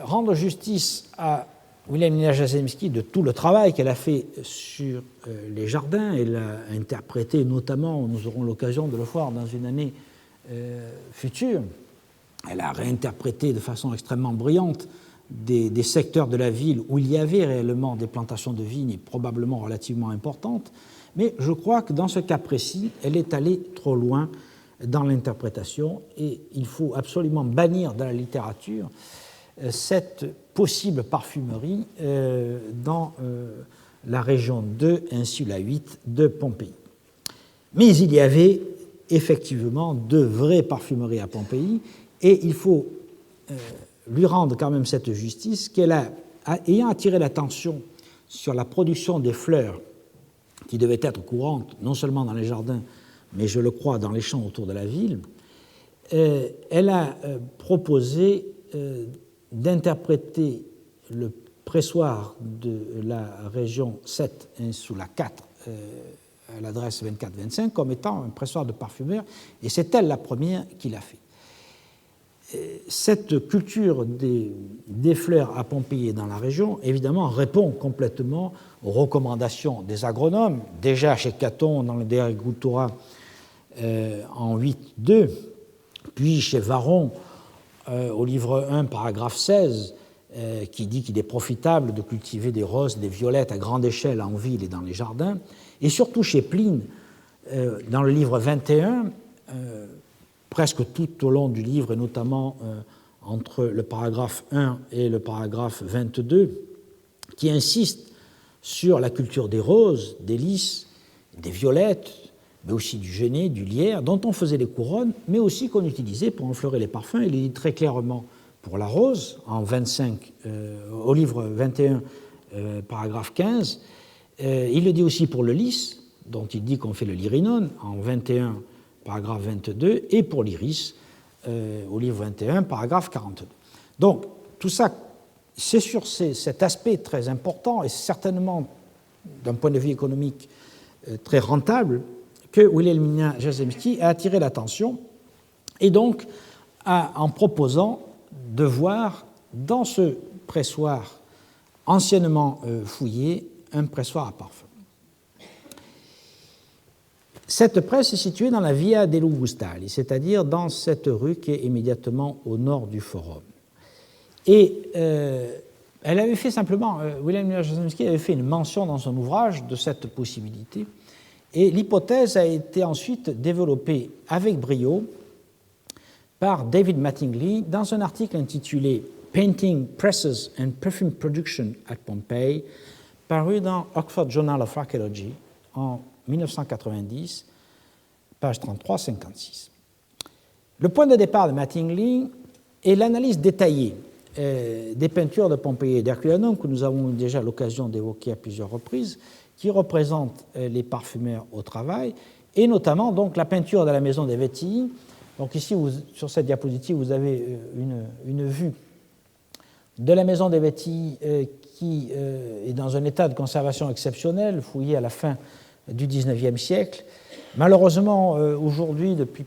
rendre justice à Wilhelmina Jasemski de tout le travail qu'elle a fait sur les jardins. Elle a interprété notamment, nous aurons l'occasion de le voir dans une année future, elle a réinterprété de façon extrêmement brillante des secteurs de la ville où il y avait réellement des plantations de vignes probablement relativement importantes, mais je crois que dans ce cas précis, elle est allée trop loin dans l'interprétation et il faut absolument bannir dans la littérature cette possible parfumerie dans la région 2, insula 8 de Pompéi. Mais il y avait effectivement de vraies parfumeries à Pompéi et il faut lui rendre quand même cette justice qu'elle a, ayant attiré l'attention sur la production des fleurs qui devaient être courantes, non seulement dans les jardins, mais je le crois dans les champs autour de la ville, elle a proposé d'interpréter le pressoir de la région 7 insula 4 à l'adresse 24-25 comme étant un pressoir de parfumeur, et c'est elle la première qui l'a fait. Cette culture des fleurs à Pompéi et dans la région, évidemment, répond complètement aux recommandations des agronomes, déjà chez Caton dans le De Agricultura en 8.2, puis chez Varron au livre 1, paragraphe 16, qui dit qu'il est profitable de cultiver des roses, des violettes à grande échelle en ville et dans les jardins, et surtout chez Pline, dans le livre 21, presque tout au long du livre, et notamment entre le paragraphe 1 et le paragraphe 22, qui insiste sur la culture des roses, des lys, des violettes, mais aussi du genêt, du lierre, dont on faisait les couronnes, mais aussi qu'on utilisait pour enfleurer les parfums. Il est dit très clairement pour la rose, en 25, au livre 21, paragraphe 15. Il le dit aussi pour le lys, dont il dit qu'on fait le lyrinone, en 21, paragraphe 22, et pour l'iris, au livre 21, paragraphe 42. Donc, tout ça, c'est sur cet aspect très important et certainement, d'un point de vue économique, très rentable, que Wilhelmina Jarzembski a attiré l'attention, et donc en proposant de voir dans ce pressoir anciennement fouillé un pressoir à parfum. Cette presse est située dans la Via dei Lugustali, c'est-à-dire dans cette rue qui est immédiatement au nord du Forum. Et elle avait fait simplement, Wilhelmina Jarzembski avait fait une mention dans son ouvrage de cette possibilité, et l'hypothèse a été ensuite développée avec brio par David Mattingly dans un article intitulé Painting Presses and Perfume Production at Pompeii, paru dans Oxford Journal of Archaeology en 1990, page 33-56. Le point de départ de Mattingly est l'analyse détaillée des peintures de Pompéi et d'Herculanum que nous avons eu déjà l'occasion d'évoquer à plusieurs reprises, qui représentent les parfumeurs au travail, et notamment donc la peinture de la maison des Vettii. Donc ici, sur cette diapositive, vous avez une vue de la maison des Vettii qui est dans un état de conservation exceptionnel, fouillée à la fin du XIXe siècle. Malheureusement, aujourd'hui, depuis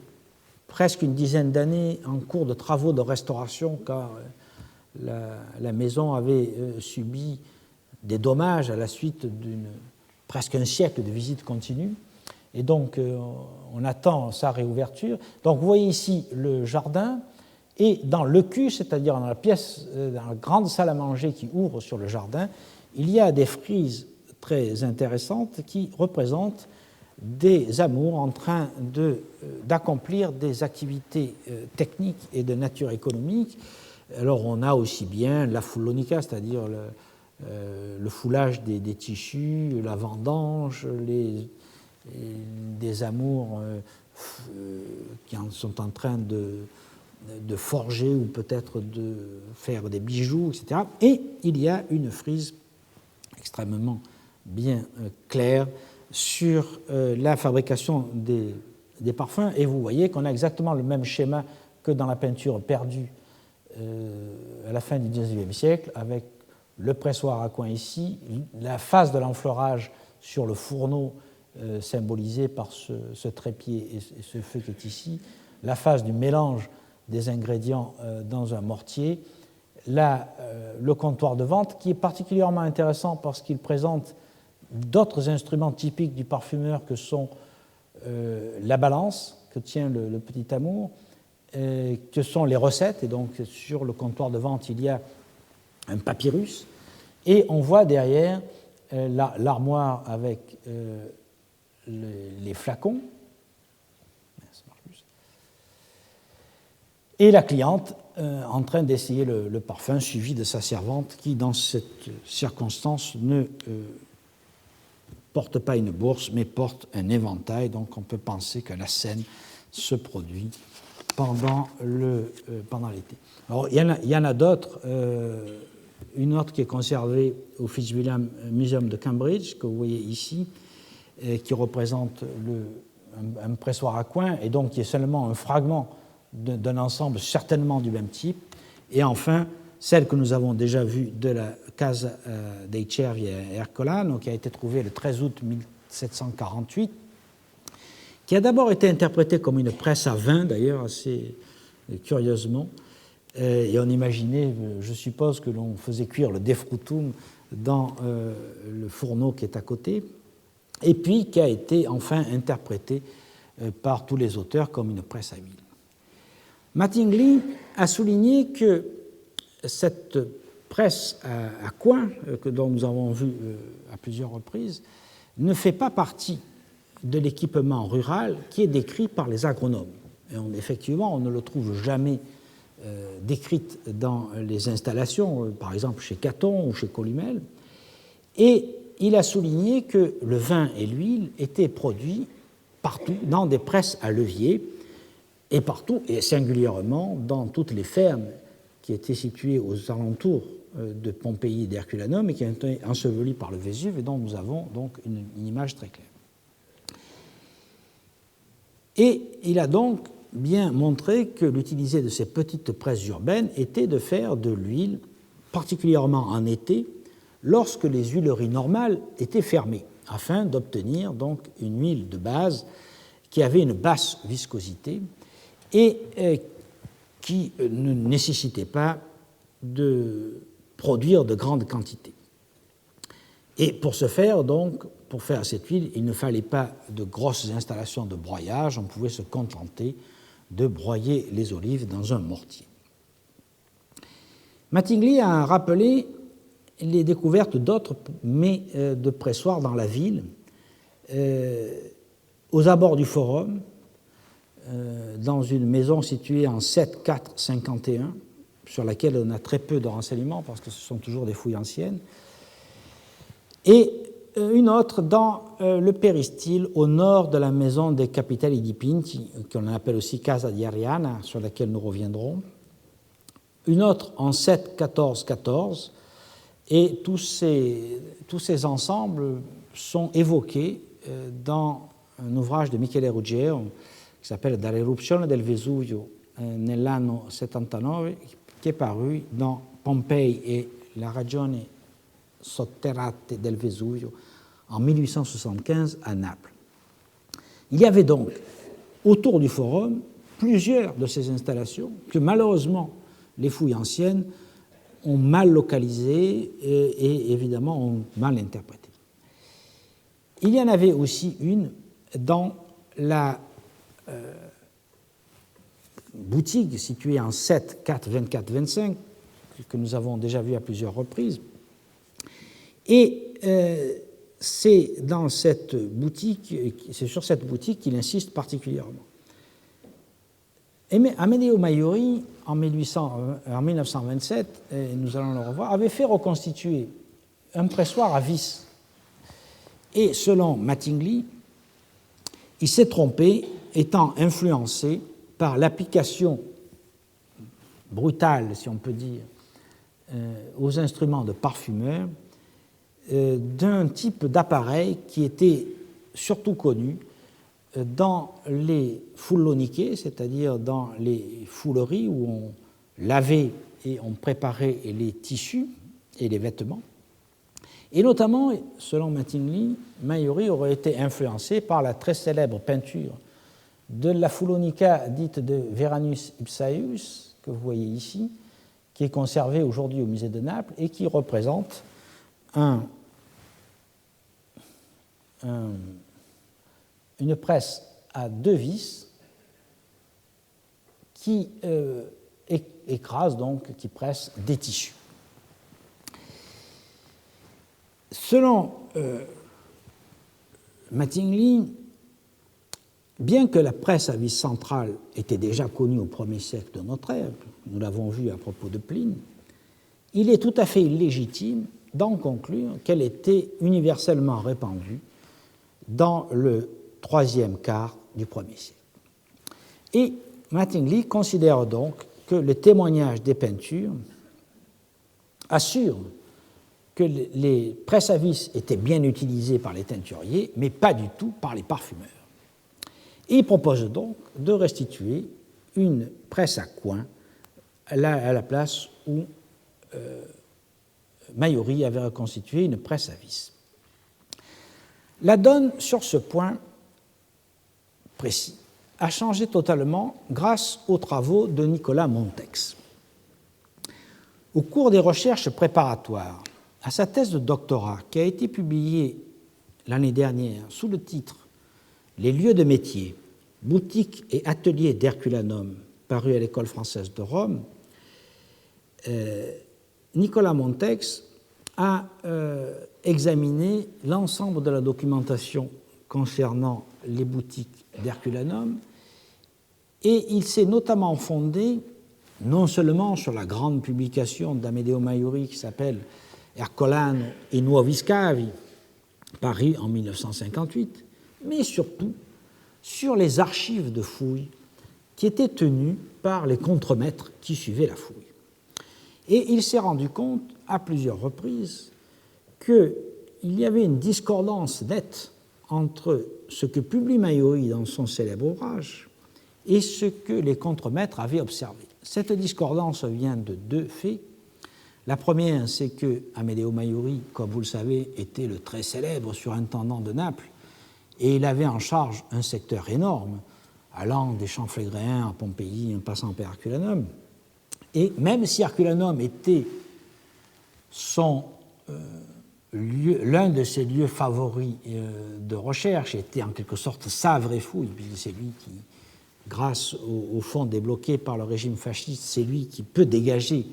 presque une dizaine d'années, en cours de travaux de restauration, car la maison avait subi des dommages à la suite d'une presque un siècle de visites continues. Et donc, on attend sa réouverture. Donc, vous voyez ici le jardin, et dans le cul, c'est-à-dire dans la pièce, dans la grande salle à manger qui ouvre sur le jardin, il y a des frises très intéressantes qui représentent des amours en train d'accomplir des activités techniques et de nature économique. Alors, on a aussi bien la fullonica, c'est-à-dire le foulage des tissus, la vendange, des amours qui sont en train de forger ou peut-être de faire des bijoux, etc. Et il y a une frise extrêmement bien claire sur la fabrication des parfums. Et vous voyez qu'on a exactement le même schéma que dans la peinture perdue à la fin du XIXe siècle, avec le pressoir à coin ici, la phase de l'enfleurage sur le fourneau symbolisé par ce trépied et ce feu qui est ici, la phase du mélange des ingrédients dans un mortier, le comptoir de vente qui est particulièrement intéressant parce qu'il présente d'autres instruments typiques du parfumeur que sont la balance que tient le petit amour, que sont les recettes, et donc sur le comptoir de vente il y a un papyrus, et on voit derrière l'armoire avec les flacons, et la cliente en train d'essayer le parfum, suivi de sa servante qui, dans cette circonstance, ne porte pas une bourse, mais porte un éventail. Donc on peut penser que la scène se produit pendant l'été. Alors il y en a d'autres. Une autre qui est conservée au Fitzwilliam Museum de Cambridge, que vous voyez ici, qui représente un pressoir à coin, et donc qui est seulement un fragment d'un ensemble certainement du même type. Et enfin, celle que nous avons déjà vue de la Casa dei Cervi à Ercolano, qui a été trouvée le 13 août 1748, qui a d'abord été interprétée comme une presse à vin, d'ailleurs, assez curieusement. Et on imaginait, je suppose, que l'on faisait cuire le defrutum dans le fourneau qui est à côté, et puis qui a été enfin interprétée par tous les auteurs comme une presse à huile. Mattingly a souligné que cette presse à coin, dont nous avons vu à plusieurs reprises, ne fait pas partie de l'équipement rural qui est décrit par les agronomes. Et effectivement, on ne le trouve jamais décrite dans les installations, par exemple chez Caton ou chez Columel. Et il a souligné que le vin et l'huile étaient produits partout, dans des presses à levier, et partout, et singulièrement dans toutes les fermes qui étaient situées aux alentours de Pompéi et d'Herculanum et qui étaient ensevelies par le Vésuve, et dont nous avons donc une image très claire. Et il a donc bien montré que l'utilité de ces petites presses urbaines était de faire de l'huile, particulièrement en été, lorsque les huileries normales étaient fermées, afin d'obtenir donc une huile de base qui avait une basse viscosité et qui ne nécessitait pas de produire de grandes quantités. Et pour ce faire, donc, pour faire cette huile, il ne fallait pas de grosses installations de broyage, on pouvait se contenter de broyer les olives dans un mortier. Mattingly a rappelé les découvertes d'autres mets de pressoir dans la ville, aux abords du Forum, dans une maison située en 7-4-51, sur laquelle on a très peu de renseignements parce que ce sont toujours des fouilles anciennes, et une autre dans le péristyle au nord de la maison des Capitelli di Pinti, qu'on appelle aussi Casa di Ariana, sur laquelle nous reviendrons, une autre en 7-14-14, et tous ces ensembles sont évoqués dans un ouvrage de Michele Ruggero qui s'appelle Dall'eruzione del Vesuvio nell'anno 79, qui est paru dans Pompei et la Ragione Sotterrate del Vesuvio en 1875 à Naples. Il y avait donc autour du Forum plusieurs de ces installations que malheureusement les fouilles anciennes ont mal localisées et évidemment ont mal interprétées. Il y en avait aussi une dans la boutique située en 7-4-24-25 que nous avons déjà vue à plusieurs reprises. Et c'est dans cette boutique, c'est sur cette boutique qu'il insiste particulièrement. Amedeo Maiuri, en 1927, et nous allons le revoir, avait fait reconstituer un pressoir à vis. Et selon Mattingly, il s'est trompé, étant influencé par l'application brutale, si on peut dire, aux instruments de parfumeur d'un type d'appareil qui était surtout connu dans les fouloniquets, c'est-à-dire dans les fouleries où on lavait et on préparait les tissus et les vêtements. Et notamment, selon Mattingly, Maiuri aurait été influencé par la très célèbre peinture de la foulonica dite de Veranus Ipsaeus, que vous voyez ici, qui est conservée aujourd'hui au musée de Naples et qui représente une presse à deux vis qui écrase, donc, qui presse des tissus. Selon Mattingly, bien que la presse à vis centrale était déjà connue au 1er siècle de notre ère, nous l'avons vu à propos de Pline, il est tout à fait illégitime d'en conclure qu'elle était universellement répandue dans le 3e quart du 1er siècle. Et Mattingly considère donc que le témoignage des peintures assure que les presses à vis étaient bien utilisées par les teinturiers, mais pas du tout par les parfumeurs. Et il propose donc de restituer une presse à coin à la place où Maiuri avait reconstitué une presse à vis. La donne sur ce point précis a changé totalement grâce aux travaux de Nicolas Montex. Au cours des recherches préparatoires à sa thèse de doctorat, qui a été publiée l'année dernière sous le titre « Les lieux de métier, boutiques et ateliers d'Herculanum » paru à l'École française de Rome, Nicolas Montex a examiné l'ensemble de la documentation concernant les boutiques d'Herculanum et il s'est notamment fondé non seulement sur la grande publication d'Amedeo Maiuri qui s'appelle Ercolano e Nuovi Scavi, paru en 1958, mais surtout sur les archives de fouilles qui étaient tenues par les contremaîtres qui suivaient la fouille. Et il s'est rendu compte à plusieurs reprises qu'il y avait une discordance nette entre ce que publie Maiuri dans son célèbre ouvrage et ce que les contremaîtres avaient observé. Cette discordance vient de deux faits. La première, c'est que Amedeo Maiuri, comme vous le savez, était le très célèbre surintendant de Naples, et il avait en charge un secteur énorme, allant des champs phlégréens à Pompéi, en passant par Herculanum. Et même si Herculanum était l'un de ses lieux favoris de recherche, était en quelque sorte sa vraie fouille, puisque c'est lui qui, grâce au fonds débloqué par le régime fasciste, c'est lui qui peut dégager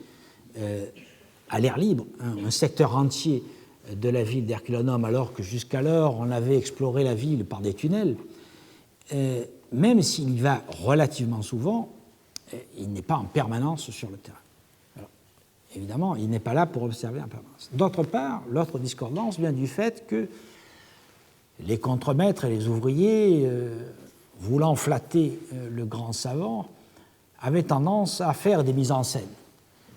à l'air libre un secteur entier de la ville d'Herculanum, alors que jusqu'alors on avait exploré la ville par des tunnels. Même s'il y va relativement souvent, il n'est pas en permanence sur le terrain. Alors, évidemment, il n'est pas là pour observer en permanence. D'autre part, l'autre discordance vient du fait que les contremaîtres et les ouvriers, voulant flatter le grand savant, avaient tendance à faire des mises en scène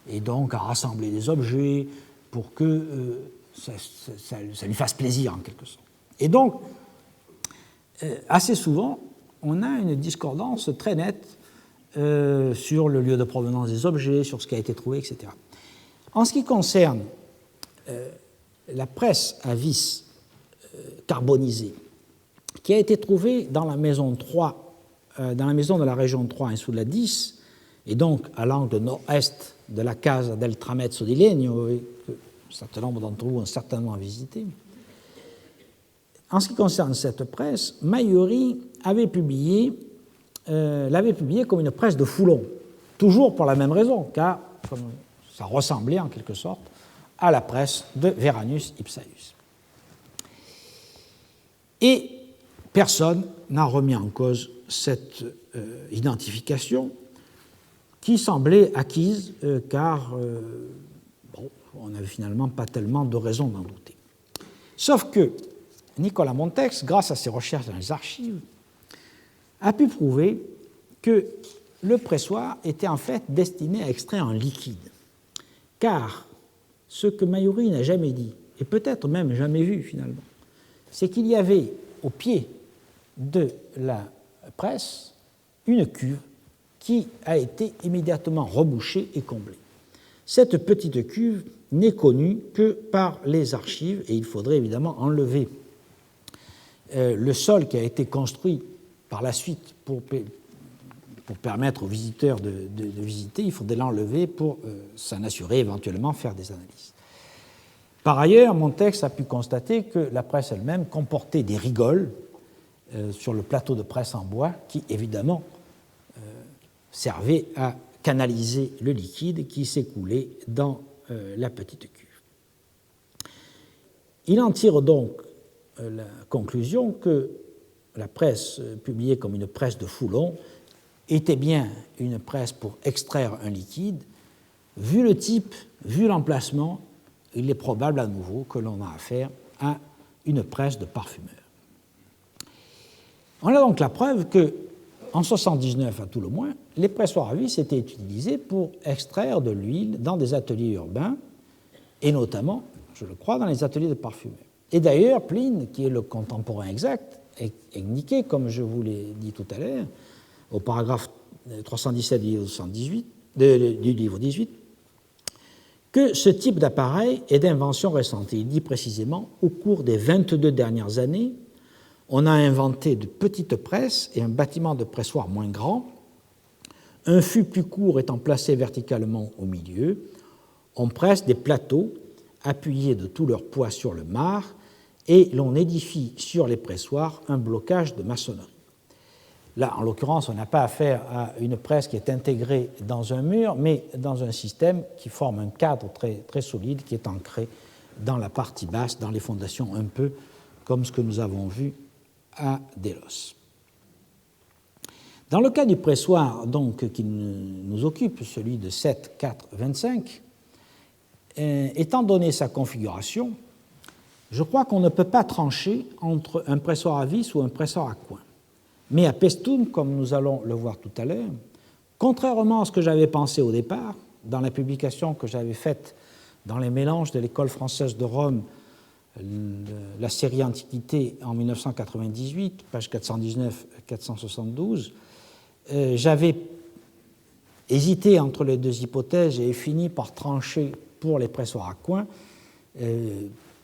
et donc à rassembler des objets pour que ça lui fasse plaisir en quelque sorte. Et donc, assez souvent, on a une discordance très nette sur le lieu de provenance des objets, sur ce qui a été trouvé, etc. En ce qui concerne la presse à vis carbonisée, qui a été trouvée dans la maison 3, dans la maison de la région 3 sous la 10, et donc à l'angle nord-est de la Casa del Tramezzo di Legno, que un certain nombre d'entre vous ont certainement visité. En ce qui concerne cette presse, Maiuri l'avait publiée comme une presse de foulon, toujours pour la même raison, car ça ressemblait en quelque sorte à la presse de Veranius Ipsaius. Et personne n'a remis en cause cette identification qui semblait acquise, car on n'avait finalement pas tellement de raison d'en douter. Sauf que Nicolas Montex, grâce à ses recherches dans les archives, a pu prouver que le pressoir était en fait destiné à extraire un liquide. Car ce que Maiuri n'a jamais dit, et peut-être même jamais vu finalement, c'est qu'il y avait au pied de la presse une cuve qui a été immédiatement rebouchée et comblée. Cette petite cuve n'est connue que par les archives, et il faudrait évidemment enlever le sol qui a été construit par la suite pour permettre aux visiteurs de visiter, il faudrait l'enlever pour s'en assurer, éventuellement faire des analyses. Par ailleurs, mon texte a pu constater que la presse elle-même comportait des rigoles sur le plateau de presse en bois qui, évidemment, servaient à canaliser le liquide qui s'écoulait dans la petite cuve. Il en tire donc la conclusion que la presse publiée comme une presse de foulon était bien une presse pour extraire un liquide. Vu le type, vu l'emplacement, il est probable à nouveau que l'on a affaire à une presse de parfumeur. On a donc la preuve que, en 79 à tout le moins, les pressoirs à vis étaient utilisés pour extraire de l'huile dans des ateliers urbains, et notamment, je le crois, dans les ateliers de parfumeurs. Et d'ailleurs, Pline, qui est le contemporain exact, est indiqué, comme je vous l'ai dit tout à l'heure, au paragraphe 317 du livre 18, que ce type d'appareil est d'invention récente. Et il dit précisément, au cours des 22 dernières années, on a inventé de petites presses et un bâtiment de pressoir moins grand, un fût plus court étant placé verticalement au milieu. On presse des plateaux appuyés de tout leur poids sur le marc et l'on édifie sur les pressoirs un blocage de maçonnerie. Là, en l'occurrence, on n'a pas affaire à une presse qui est intégrée dans un mur, mais dans un système qui forme un cadre très, très solide qui est ancré dans la partie basse, dans les fondations, un peu comme ce que nous avons vu à Delos. Dans le cas du pressoir donc, qui nous occupe, celui de 7-4-25, étant donné sa configuration, je crois qu'on ne peut pas trancher entre un pressoir à vis ou un pressoir à coin. Mais à Paestum, comme nous allons le voir tout à l'heure, contrairement à ce que j'avais pensé au départ, dans la publication que j'avais faite dans les mélanges de l'École française de Rome, la série Antiquité en 1998, page 419-472, J'avais hésité entre les deux hypothèses et fini par trancher pour les pressoirs à coin,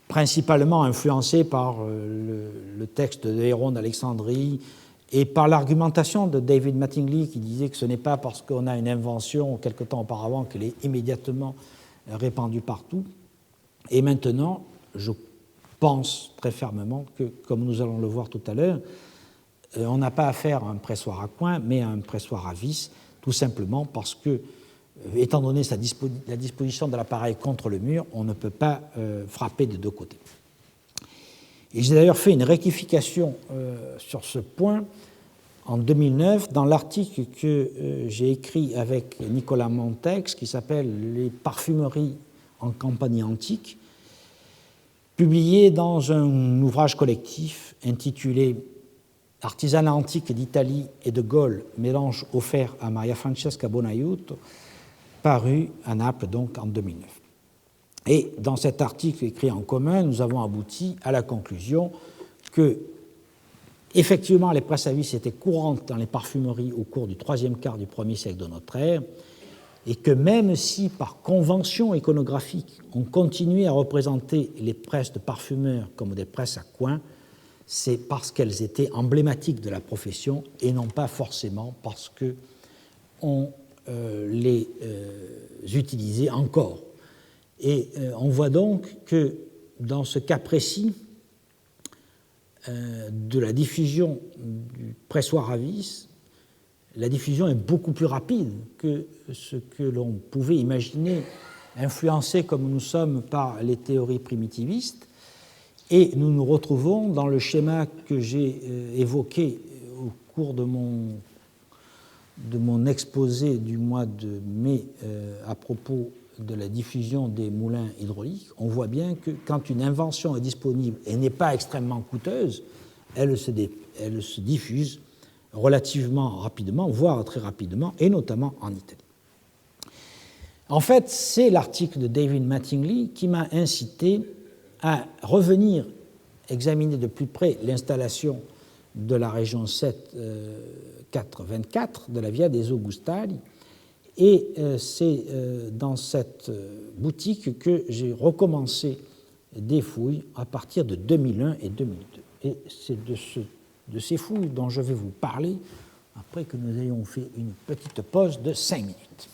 principalement influencé par le texte de Héron d'Alexandrie et par l'argumentation de David Mattingly qui disait que ce n'est pas parce qu'on a une invention quelque temps auparavant qu'elle est immédiatement répandue partout. Et maintenant, je pense très fermement que, comme nous allons le voir tout à l'heure, on n'a pas affaire à un pressoir à coin, mais à un pressoir à vis, tout simplement parce que, étant donné la disposition de l'appareil contre le mur, on ne peut pas frapper des deux côtés. Et j'ai d'ailleurs fait une rectification sur ce point en 2009 dans l'article que j'ai écrit avec Nicolas Montex qui s'appelle « Les parfumeries en Campanie antique », publié dans un ouvrage collectif intitulé « Artisanat antique d'Italie et de Gaule, mélange offert à Maria Francesca Bonaiuto », paru à Naples donc en 2009. Et dans cet article écrit en commun, nous avons abouti à la conclusion que, effectivement, les presses à vis étaient courantes dans les parfumeries au cours du troisième quart du premier siècle de notre ère, et que même si, par convention iconographique, on continuait à représenter les presses de parfumeurs comme des presses à coin, c'est parce qu'elles étaient emblématiques de la profession et non pas forcément parce qu'on les utilisait encore. Et on voit donc que dans ce cas précis de la diffusion du pressoir à vis, la diffusion est beaucoup plus rapide que ce que l'on pouvait imaginer, influencé comme nous sommes par les théories primitivistes. Et nous nous retrouvons dans le schéma que j'ai évoqué au cours de mon exposé du mois de mai à propos de la diffusion des moulins hydrauliques. On voit bien que quand une invention est disponible et n'est pas extrêmement coûteuse, elle se diffuse relativement rapidement, voire très rapidement, et notamment en Italie. En fait, c'est l'article de David Mattingly qui m'a incité à revenir examiner de plus près l'installation de la région 7-4-24 de la Via des Augustali. Et c'est dans cette boutique que j'ai recommencé des fouilles à partir de 2001 et 2002. Et c'est de ces fouilles dont je vais vous parler après que nous ayons fait une petite pause de 5 minutes.